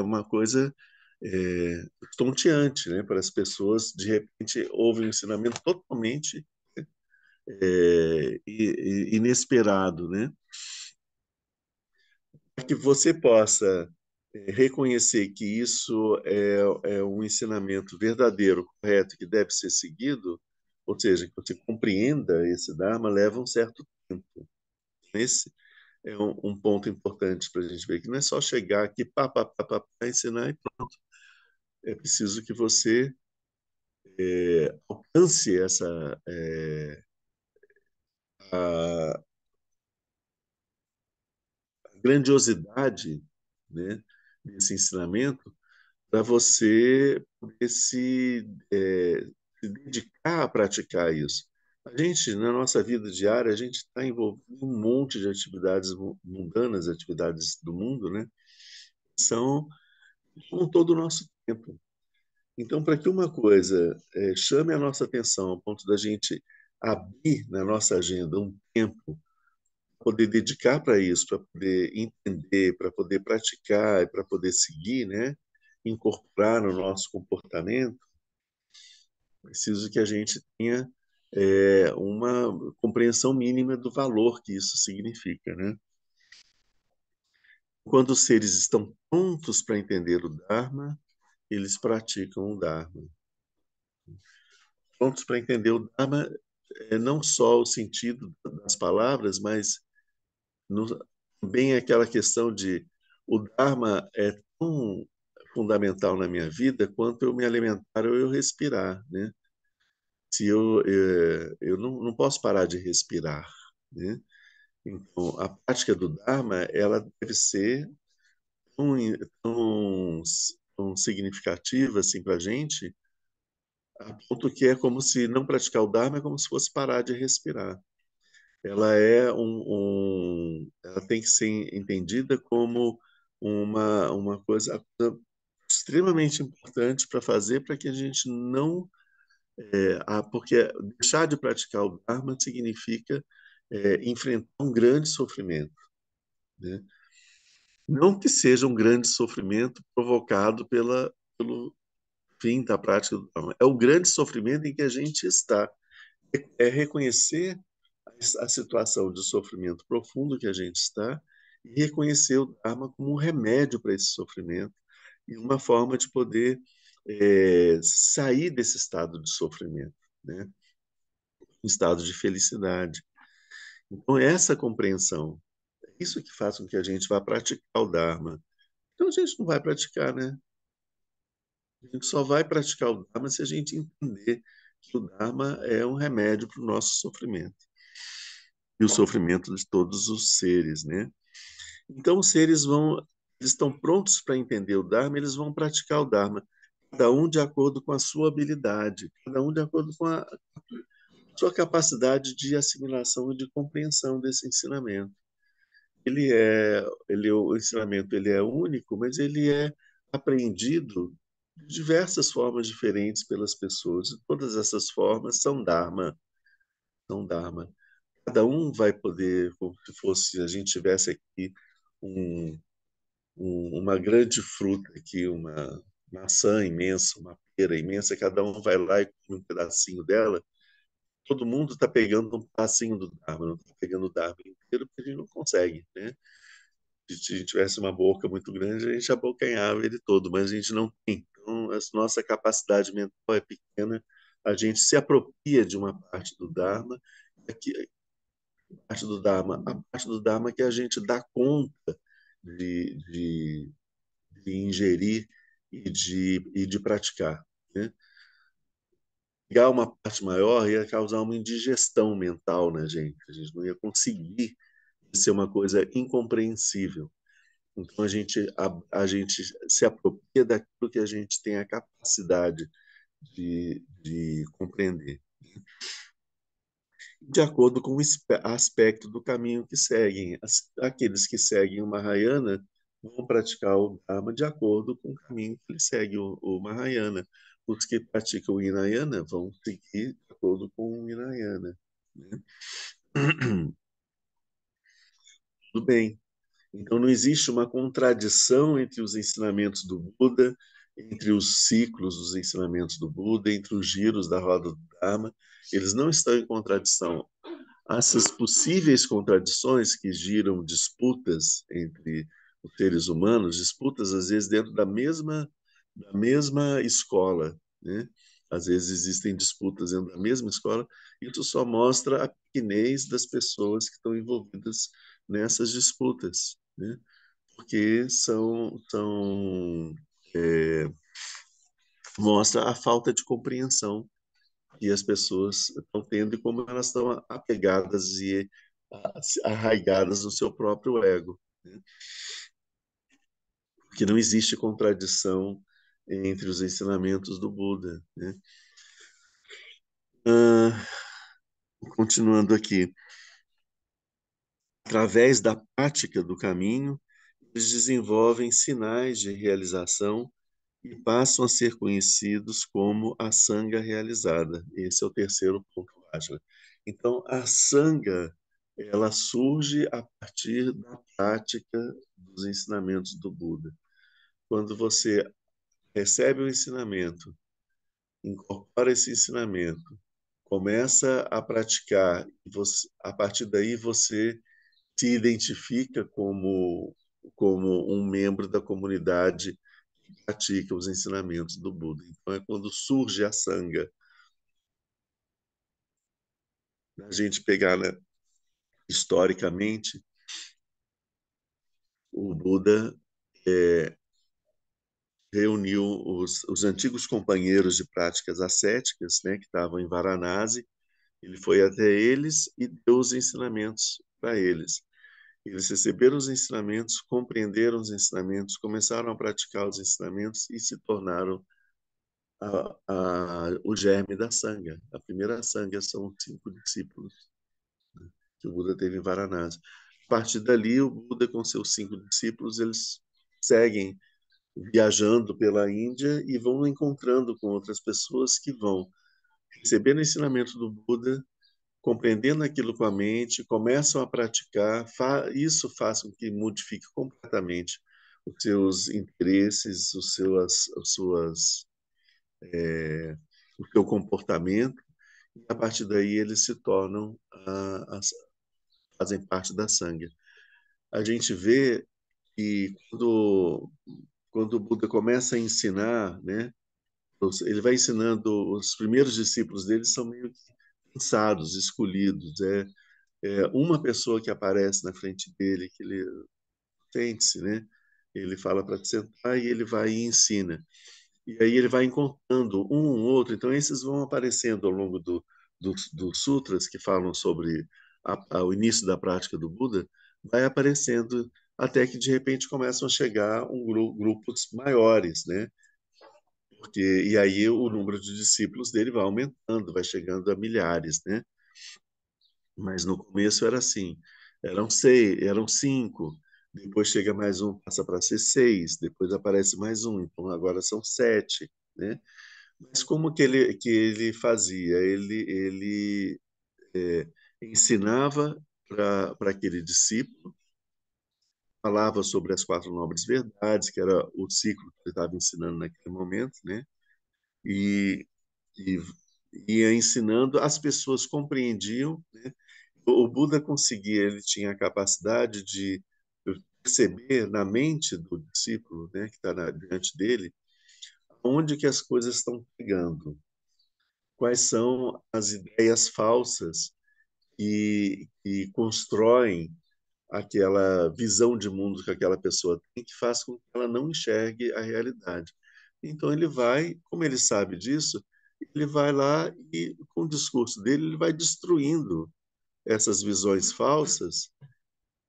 uma coisa estonteante, né? Para as pessoas, de repente, ouvem um ensinamento totalmente inesperado, né? Para que você possa reconhecer que isso é um ensinamento verdadeiro, correto, que deve ser seguido, ou seja, que você compreenda esse Dharma, leva um certo tempo. Esse é um ponto importante para a gente ver, que não é só chegar aqui, ensinar e pronto. É preciso que você alcance a grandiosidade, né, desse ensinamento para você poder se dedicar a praticar isso. A gente, na nossa vida diária, a gente está envolvido em um monte de atividades mundanas, atividades do mundo, né? São com todo o nosso tempo. Então, para que uma coisa chame a nossa atenção ao ponto da gente abrir na nossa agenda um tempo, poder dedicar para isso, para poder entender, para poder praticar e para poder seguir, né? Incorporar no nosso comportamento, preciso que a gente tenha uma compreensão mínima do valor que isso significa, né? Quando os seres estão prontos para entender o Dharma, eles praticam o Dharma. Prontos para entender o Dharma é não só o sentido das palavras, mas no, também aquela questão de o Dharma é tão fundamental na minha vida quanto eu me alimentar ou eu respirar, né? Se eu não posso parar de respirar, né? Então, a prática do Dharma, ela deve ser tão, tão, tão significativa assim para a gente, a ponto que é como se não praticar o Dharma é como se fosse parar de respirar. Ela ela tem que ser entendida como uma coisa extremamente importante para fazer para que a gente não porque deixar de praticar o Dharma significa enfrentar um grande sofrimento, né? Não que seja um grande sofrimento provocado pelo fim da prática do Dharma. É o grande sofrimento em que a gente está. É reconhecer a situação de sofrimento profundo que a gente está e reconhecer o Dharma como um remédio para esse sofrimento e uma forma de poder sair desse estado de sofrimento. né? Um estado de felicidade. Então, essa compreensão, é isso que faz com que a gente vá praticar o Dharma. Então, a gente não vai praticar, né? A gente só vai praticar o Dharma se a gente entender que o Dharma é um remédio para o nosso sofrimento e o sofrimento de todos os seres, né? Então, os seres eles estão prontos para entender o Dharma, eles vão praticar o Dharma, cada um de acordo com a sua habilidade, cada um de acordo com a sua capacidade de assimilação e de compreensão desse ensinamento. O ensinamento ele é único, mas ele é apreendido de diversas formas diferentes pelas pessoas. E todas essas formas são Dharma, são Dharma. Cada um vai poder, como se fosse a gente tivesse aqui um, uma grande fruta aqui, uma maçã imensa, uma pera imensa, cada um vai lá e come um pedacinho dela. Todo mundo está pegando um pedacinho do Dharma, não está pegando o Dharma inteiro, porque a gente não consegue, né? Se a gente tivesse uma boca muito grande, a gente abocanhava ele todo, mas a gente não tem. Então, a nossa capacidade mental é pequena, a gente se apropria de uma parte do Dharma, a parte do Dharma que a gente dá conta de, de, de ingerir e de praticar, né? Pegar uma parte maior ia causar uma indigestão mental na gente, a gente não ia conseguir ser uma coisa incompreensível. Então a gente se apropria daquilo que a gente tem a capacidade de compreender, de acordo com o aspecto do caminho que seguem. Aqueles que seguem o Mahayana vão praticar o Dharma de acordo com o caminho que ele segue o Mahayana. Os que praticam o Hinayana vão seguir de acordo com o Hinayana, né? Tudo bem. Então, não existe uma contradição entre os ensinamentos do Buda, entre os ciclos dos ensinamentos do Buda, entre os giros da roda do Dharma. Eles não estão em contradição. Essas possíveis contradições que giram disputas entre os seres humanos, disputas às vezes dentro da mesma escola, né? Às vezes existem disputas dentro da mesma escola, e isso só mostra a pequenez das pessoas que estão envolvidas nessas disputas, né? Porque é, mostra a falta de compreensão que as pessoas estão tendo e como elas estão apegadas e arraigadas no seu próprio ego, né? Porque não existe contradição entre os ensinamentos do Buda, né? Ah, continuando aqui, através da prática do caminho, eles desenvolvem sinais de realização e passam a ser conhecidos como a sanga realizada. Esse é o terceiro ponto, Átila. Então, a sanga, ela surge a partir da prática dos ensinamentos do Buda. Quando você recebe o ensinamento, incorpora esse ensinamento, começa a praticar, a partir daí você se identifica como um membro da comunidade que pratica os ensinamentos do Buda. Então é quando surge a sanga. A gente pegar, né, historicamente, o Buda é, reuniu os antigos companheiros de práticas ascéticas, né, que estavam em Varanasi. Ele foi até eles e deu os ensinamentos para eles. Eles receberam os ensinamentos, compreenderam os ensinamentos, começaram a praticar os ensinamentos e se tornaram o germe da Sangha. A primeira Sangha são os 5 discípulos, né, que o Buda teve em Varanasi. A partir dali, o Buda, com seus 5 discípulos, eles seguem viajando pela Índia e vão encontrando com outras pessoas que vão recebendo o ensinamento do Buda, compreendendo aquilo com a mente, começam a praticar, isso faz com que modifique completamente os seus interesses, as suas, o seu comportamento, e a partir daí eles se tornam, fazem parte da Sangha. A gente vê que quando o Buda começa a ensinar, né, ele vai ensinando, os primeiros discípulos dele são meio que pensados, escolhidos. É uma pessoa que aparece na frente dele, que ele sente-se, né? Ele fala para sentar e ele vai e ensina. E aí ele vai encontrando um outro. Então, esses vão aparecendo ao longo dos sutras que falam sobre o início da prática do Buda, vai aparecendo até que, de repente, começam a chegar grupos maiores, né? E aí o número de discípulos dele vai aumentando, vai chegando a milhares, né? Mas no começo era assim, eram seis, eram cinco, depois chega mais um, passa para ser seis, depois aparece mais um, então agora são sete, né? Mas como que ele fazia? Ele ensinava para aquele discípulo, falava sobre as quatro nobres verdades, que era o ciclo que ele estava ensinando naquele momento, né? E, e ia ensinando, as pessoas compreendiam, né? O Buda conseguia, ele tinha a capacidade de perceber na mente do discípulo, né, que está diante dele, onde que as coisas estão pegando, quais são as ideias falsas que constroem aquela visão de mundo que aquela pessoa tem, que faz com que ela não enxergue a realidade. Então ele vai, como ele sabe disso, ele vai lá e, com o discurso dele, ele vai destruindo essas visões falsas,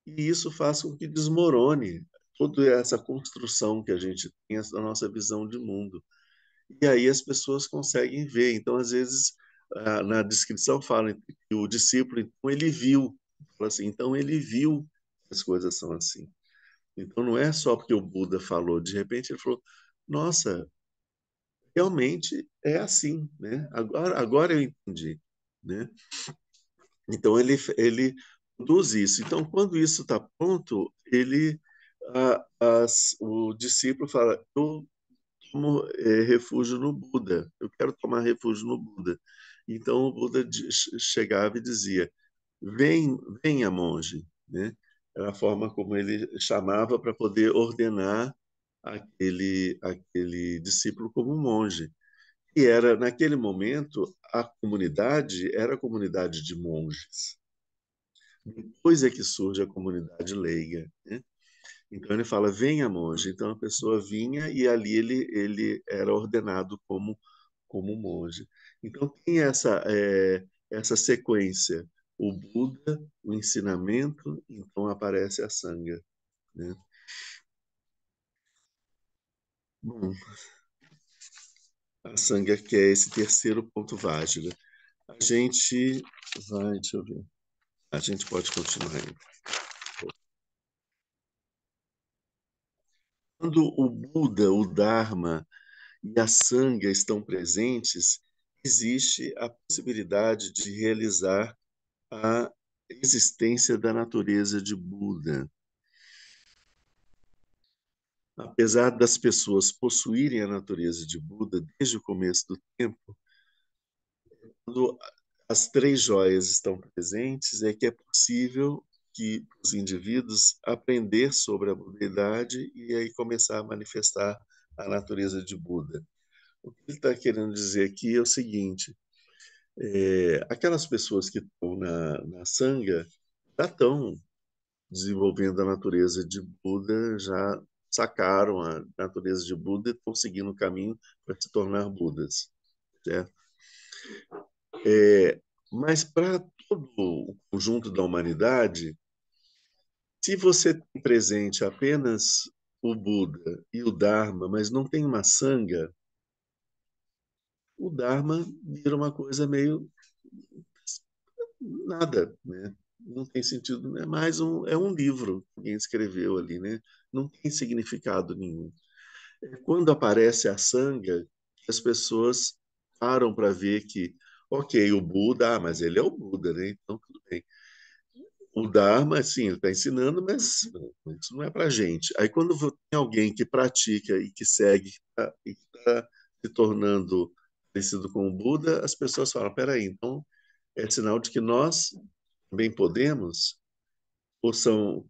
e isso faz com que desmorone toda essa construção que a gente tem da nossa visão de mundo. E aí as pessoas conseguem ver. Então, às vezes, na descrição fala que o discípulo, então, ele viu. Fala assim, então, ele viu que as coisas são assim. Então, não é só porque o Buda falou. De repente, ele falou, nossa, realmente é assim, né? Agora eu entendi, né? Então ele produz isso. Então, quando isso está pronto, o discípulo fala: eu tomo refúgio no Buda. Eu quero tomar refúgio no Buda. Então o Buda chegava e dizia: venha, monge, né? Era a forma como ele chamava para poder ordenar aquele discípulo como um monge. E era naquele momento a comunidade era a comunidade de monges. Depois é que surge a comunidade leiga, né? Então ele fala, venha monge. Então a pessoa vinha e ali ele era ordenado como monge. Então tem essa sequência. O Buda, o ensinamento, então aparece a Sangha, né? Bom, a Sangha que é esse terceiro ponto Vajra. A gente vai, deixa eu ver. A gente pode continuar aí. Quando o Buda, o Dharma e a Sangha estão presentes, existe a possibilidade de realizar a existência da natureza de Buda. Apesar das pessoas possuírem a natureza de Buda desde o começo do tempo, quando as três joias estão presentes, é que é possível que os indivíduos aprender sobre a budeidade e aí começar a manifestar a natureza de Buda. O que ele está querendo dizer aqui é o seguinte: aquelas pessoas que estão na Sangha já estão desenvolvendo a natureza de Buda, já sacaram a natureza de Buda e estão seguindo o caminho para se tornar Budas, certo? É, mas para todo o conjunto da humanidade, se você tem presente apenas o Buda e o Dharma, mas não tem uma Sangha, o Dharma vira uma coisa meio nada, né? Não tem sentido, é um livro que alguém escreveu ali, né? Não tem significado nenhum. Quando aparece a Sangha, as pessoas param para ver que, ok, o Buda, mas ele é o Buda, né? Então tudo bem. O Dharma, sim, ele está ensinando, mas isso não é para gente. Aí quando tem alguém que pratica e que segue e que está se tornando parecido com o Buda, as pessoas falam, peraí, então é sinal de que nós também podemos?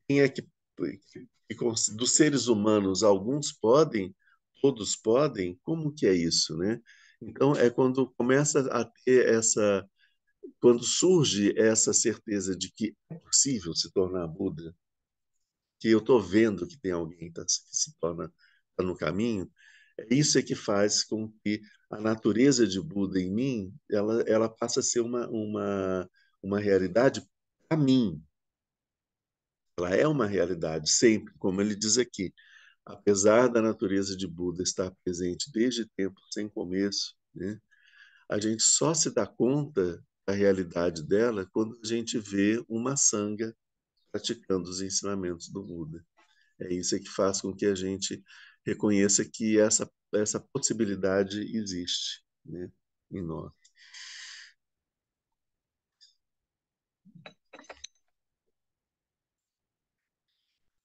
Quem é que dos seres humanos, alguns podem, todos podem, como que é isso, né? Então, é quando começa a ter essa, quando surge essa certeza de que é possível se tornar Buda, que eu estou vendo que tem alguém que se torna tá no caminho, é isso é que faz com que a natureza de Buda em mim, ela passa a ser uma realidade para mim. Ela é uma realidade sempre, como ele diz aqui. Apesar da natureza de Buda estar presente desde tempos sem começo, né, a gente só se dá conta da realidade dela quando a gente vê uma sanga praticando os ensinamentos do Buda. É isso que faz com que a gente reconheça que essa possibilidade existe, né, em nós.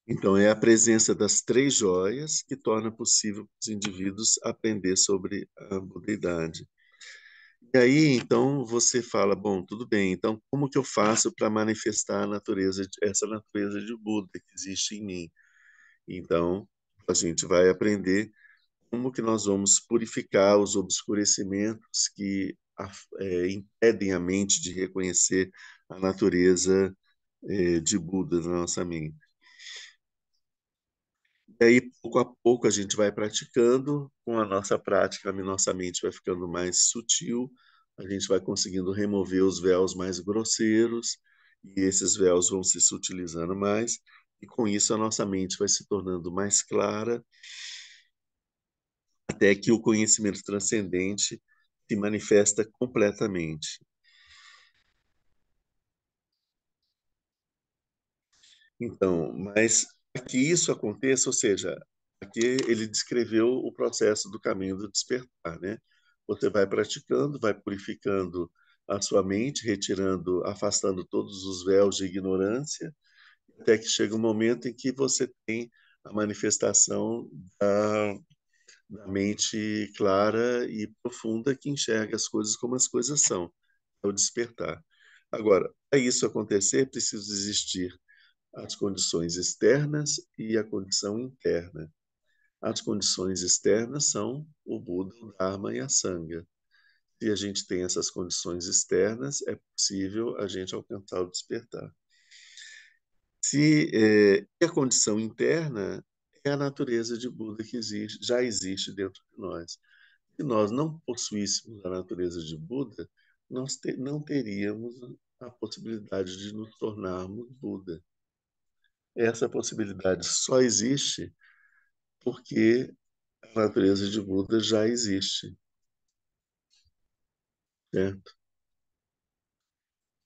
Então, é a presença das três joias que torna possível para os indivíduos aprender sobre a budeidade. E aí, então, você fala, bom, tudo bem, então como que eu faço para manifestar a natureza, essa natureza de Buda que existe em mim? Então, a gente vai aprender como que nós vamos purificar os obscurecimentos que impedem a mente de reconhecer a natureza de Buda na nossa mente. E aí, pouco a pouco, a gente vai praticando, com a nossa prática, a nossa mente vai ficando mais sutil, a gente vai conseguindo remover os véus mais grosseiros, e esses véus vão se sutilizando mais, e com isso a nossa mente vai se tornando mais clara, até que o conhecimento transcendente se manifesta completamente. Então, mas para que isso aconteça, ou seja, aqui ele descreveu o processo do caminho do despertar, né? Você vai praticando, vai purificando a sua mente, retirando, afastando todos os véus de ignorância, até que chega um momento em que você tem a manifestação da, da mente clara e profunda que enxerga as coisas como as coisas são, é o despertar. Agora, para isso acontecer, precisa existir as condições externas e a condição interna. As condições externas são o Buda, o Dharma e a Sangha. Se a gente tem essas condições externas, é possível a gente alcançar o despertar. E a condição interna é a natureza de Buda que existe, já existe dentro de nós. Se nós não possuíssemos a natureza de Buda, nós não teríamos a possibilidade de nos tornarmos Buda. Essa possibilidade só existe porque a natureza de Buda já existe, certo?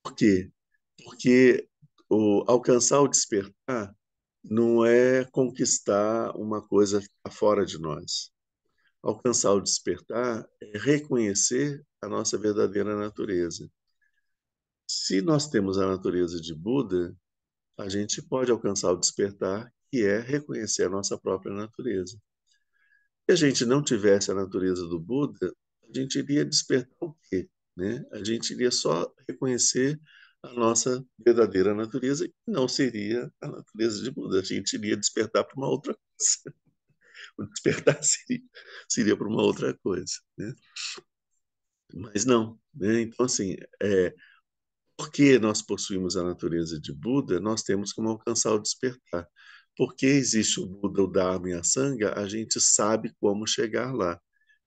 Por quê? Porque alcançar o despertar não é conquistar uma coisa que está fora de nós. Alcançar o despertar é reconhecer a nossa verdadeira natureza. Se nós temos a natureza de Buda, a gente pode alcançar o despertar, que é reconhecer a nossa própria natureza. Se a gente não tivesse a natureza do Buda, a gente iria despertar o quê? Né? A gente iria só reconhecer a nossa verdadeira natureza, que não seria a natureza de Buda. A gente iria despertar para uma outra coisa. O despertar seria para uma outra coisa. Né? Mas não. Né? Então, assim, porque nós possuímos a natureza de Buda, nós temos como alcançar o despertar. Porque existe o Buda, o Dharma e a Sangha, a gente sabe como chegar lá.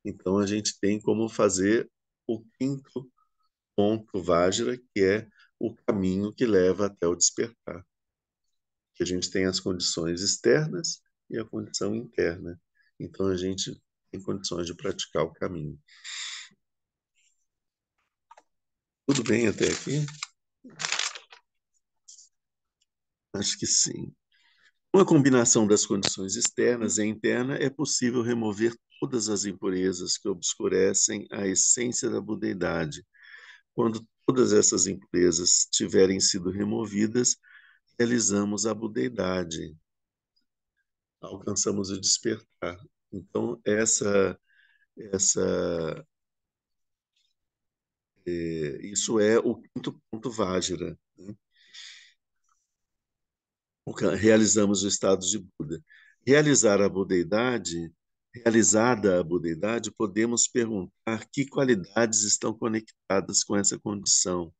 Então, a gente tem como fazer o quinto ponto Vajra, que é o caminho que leva até o despertar. Que a gente tem as condições externas e a condição interna. Então, a gente tem condições de praticar o caminho. Tudo bem até aqui? Acho que sim. Com a combinação das condições externas e interna, é possível remover todas as impurezas que obscurecem a essência da budeidade. Quando todas essas impurezas tiverem sido removidas, realizamos a budeidade, alcançamos o despertar. Então, essa, isso é o quinto ponto Vajra. Né? Realizamos o estado de Buda. Realizar a budeidade Realizada a budeidade, podemos perguntar que qualidades estão conectadas com essa condição.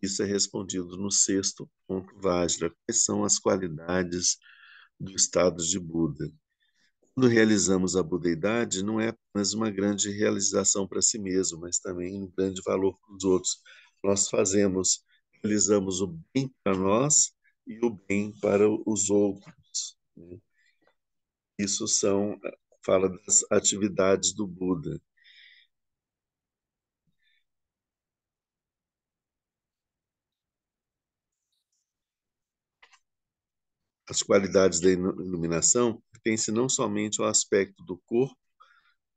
Isso é respondido no sexto ponto Vajra. Quais são as qualidades do estado de Buda? Quando realizamos a budeidade, não é apenas uma grande realização para si mesmo, mas também um grande valor para os outros. Nós realizamos o bem para nós e o bem para os outros, né? Isso fala das atividades do Buda. As qualidades da iluminação pertencem não somente ao aspecto do corpo,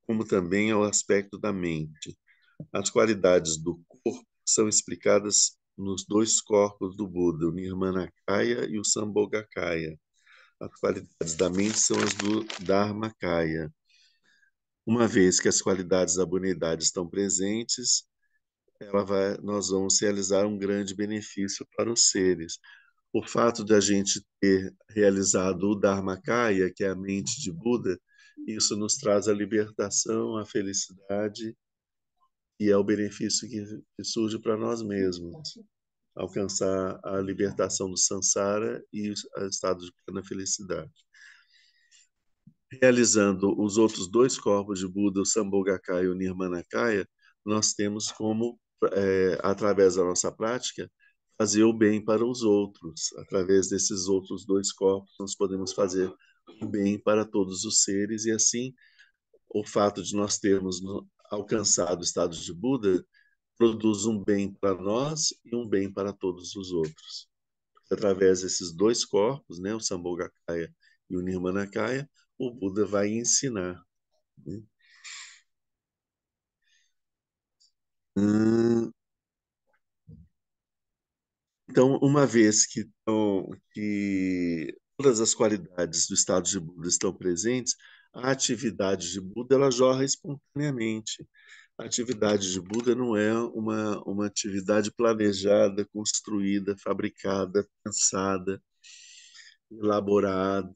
como também ao aspecto da mente. As qualidades do corpo são explicadas nos dois corpos do Buda, o Nirmanakaya e o Sambhogakaya. As qualidades da mente são as do Dharmakaya. Uma vez que as qualidades da bonidade estão presentes, nós vamos realizar um grande benefício para os seres. O fato de a gente ter realizado o Dharmakaya, que é a mente de Buda, isso nos traz a libertação, a felicidade e é o benefício que surge para nós mesmos. Alcançar a libertação do samsara e o estado de plena felicidade. Realizando os outros dois corpos de Buda, o Sambhogakaya e o Nirmanakaya, nós temos como, através da nossa prática, fazer o bem para os outros. Através desses outros dois corpos, nós podemos fazer o bem para todos os seres, e assim, o fato de nós termos alcançado o estado de Buda produz um bem para nós e um bem para todos os outros. Através desses dois corpos, né, o Sambhogakaya e o Nirmanakaya, o Buda vai ensinar, né? Hum, Então, uma vez que todas as qualidades do estado de Buda estão presentes, a atividade de Buda ela jorra espontaneamente. A atividade de Buda não é uma atividade planejada, construída, fabricada, pensada, elaborada,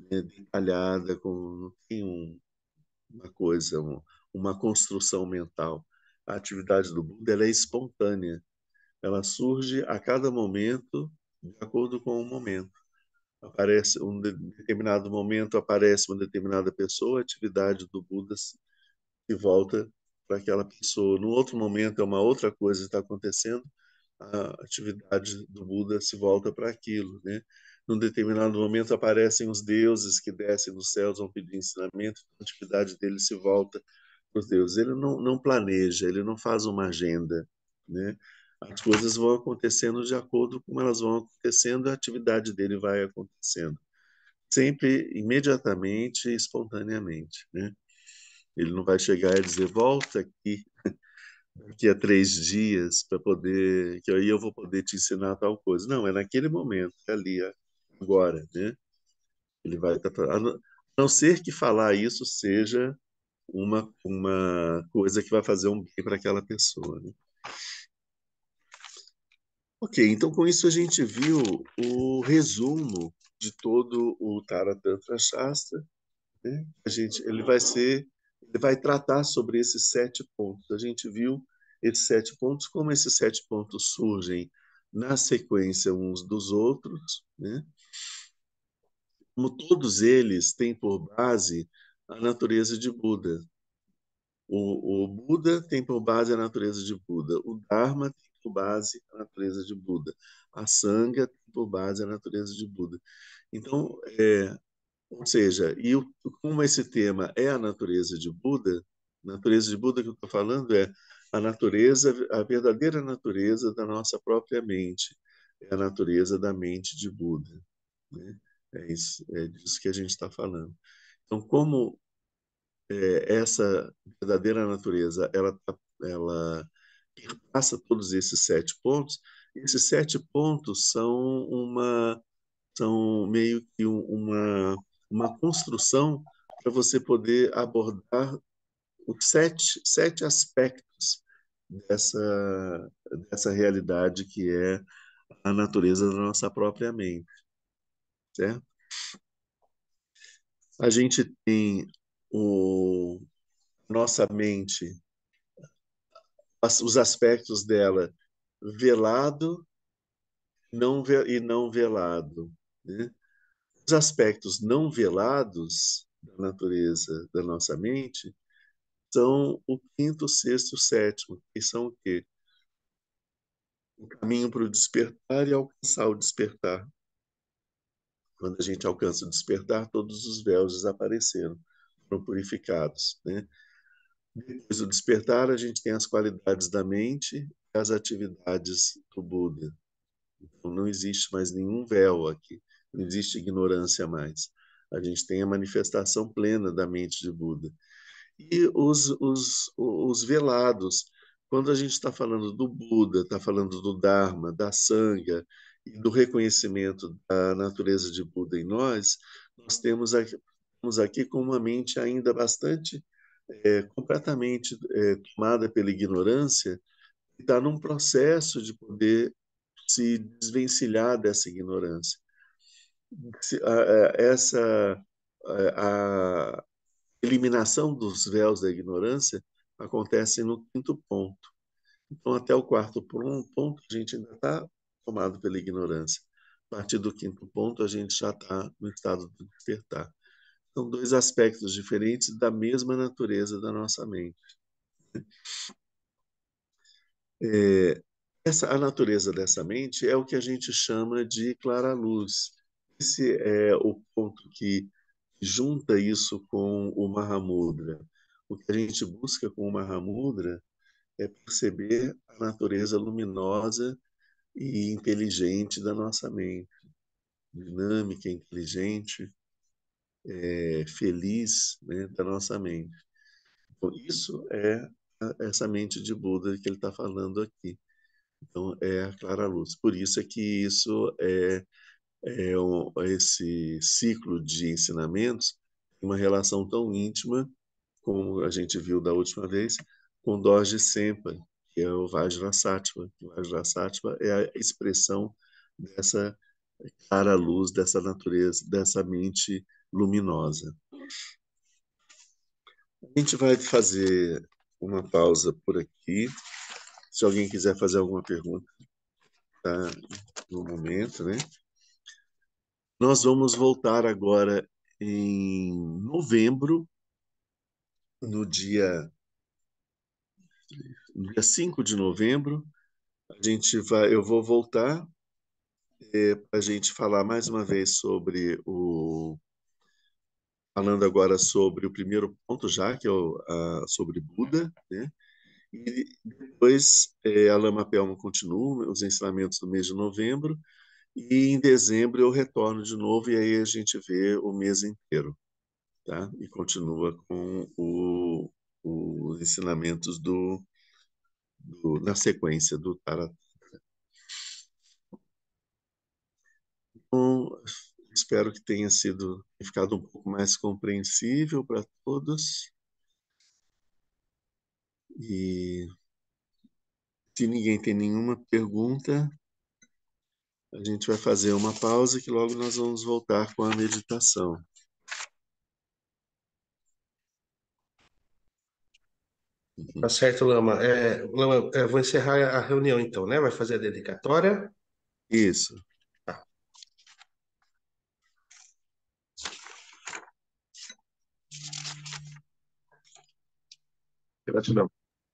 né, detalhada, não tem uma coisa, uma construção mental. A atividade do Buda ela é espontânea, ela surge a cada momento, de acordo com o momento. Aparece determinado momento, aparece uma determinada pessoa, a atividade do Buda se volta para aquela pessoa. No outro momento, é uma outra coisa que está acontecendo, a atividade do Buda se volta para aquilo, né? Num determinado momento aparecem os deuses que descem dos céus, vão pedir ensinamento, a atividade dele se volta para os deuses. Ele não planeja, ele não faz uma agenda, né? As coisas vão acontecendo de acordo com como elas vão acontecendo, a atividade dele vai acontecendo. Sempre imediatamente e espontaneamente, né? Ele não vai chegar e dizer, volta aqui daqui a 3 dias para poder, que aí eu vou poder te ensinar tal coisa. Não, é naquele momento, é ali, agora, né? Ele vai estar, a não ser que falar isso seja uma coisa que vai fazer um bem para aquela pessoa, né? Ok, então com isso a gente viu o resumo de todo o Taratantra Shastra, né? Ele vai tratar sobre esses 7 pontos. A gente viu esses 7 pontos, como esses 7 pontos surgem na sequência uns dos outros, né? Como todos eles têm por base a natureza de Buda. O Buda tem por base a natureza de Buda. O Dharma tem por base a natureza de Buda. A Sangha tem por base a natureza de Buda. Então, ou seja, como esse tema é a natureza de Buda que eu estou falando é a natureza, a verdadeira natureza da nossa própria mente, é a natureza da mente de Buda, né? É disso que a gente está falando. Então, como essa verdadeira natureza, ela perpassa todos esses 7 pontos são meio que uma construção para você poder abordar os sete aspectos dessa realidade que é a natureza da nossa própria mente, certo? A gente tem o, nossa mente, os aspectos dela velado e não velado, né? Os aspectos não velados da natureza da nossa mente são o quinto, sexto, sétimo, que são o quê? O caminho para o despertar e alcançar o despertar. Quando a gente alcança o despertar, todos os véus desapareceram, foram purificados, né? Depois do despertar, a gente tem as qualidades da mente e as atividades do Buda. Então, não existe mais nenhum véu aqui, não existe ignorância mais. A gente tem a manifestação plena da mente de Buda. E os velados, quando a gente está falando do Buda, está falando do Dharma, da Sangha e do reconhecimento da natureza de Buda em nós, nós temos aqui com uma mente ainda bastante, completamente tomada pela ignorância, e está num processo de poder se desvencilhar dessa ignorância. Essa a eliminação dos véus da ignorância acontece no quinto ponto. Então, até o quarto ponto, a gente ainda está tomado pela ignorância. A partir do quinto ponto, a gente já está no estado do despertar. São dois aspectos diferentes da mesma natureza da nossa mente. A natureza dessa mente é o que a gente chama de clara-luz. Esse é o ponto que junta isso com o Mahamudra. O que a gente busca com o Mahamudra é perceber a natureza luminosa e inteligente da nossa mente, dinâmica, inteligente, feliz, né, da nossa mente. Então, isso é essa mente de Buda que ele está falando aqui. Então, é a clara luz. Por isso é que isso esse ciclo de ensinamentos tem uma relação tão íntima, como a gente viu da última vez, com Dorje Sempa, que é o Vajrasattva. O Vajrasattva é a expressão dessa clara luz, dessa natureza, dessa mente luminosa. A gente vai fazer uma pausa por aqui. Se alguém quiser fazer alguma pergunta, tá no momento, né? Nós vamos voltar agora em novembro, no dia 5 de novembro. Eu vou voltar para a gente falar mais uma vez falando agora sobre o primeiro ponto já, que é sobre Buda, né? E depois a Lama Pelma continua os ensinamentos do mês de novembro, e em dezembro eu retorno de novo e aí a gente vê o mês inteiro, tá? E continua com os ensinamentos na sequência do Tarat. Então, espero que tenha ficado um pouco mais compreensível para todos. E se ninguém tem nenhuma pergunta, a gente vai fazer uma pausa que logo nós vamos voltar com a meditação. Tá certo, Lama. Lama, vou encerrar a reunião então, né? Vai fazer a dedicatória. Isso. Tá. Gratidão.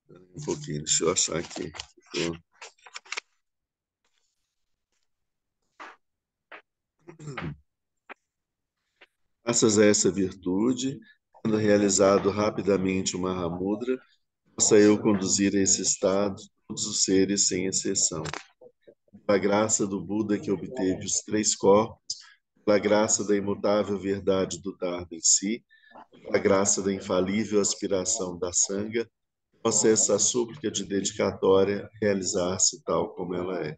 Um pouquinho, deixa eu achar aqui. Graças a essa virtude, tendo realizado rapidamente o Mahamudra, possa eu conduzir a esse estado todos os seres sem exceção. Pela graça do Buda que obteve os três corpos, pela graça da imutável verdade do Dharma em si, pela graça da infalível aspiração da Sangha, possa essa súplica de dedicatória realizar-se tal como ela é.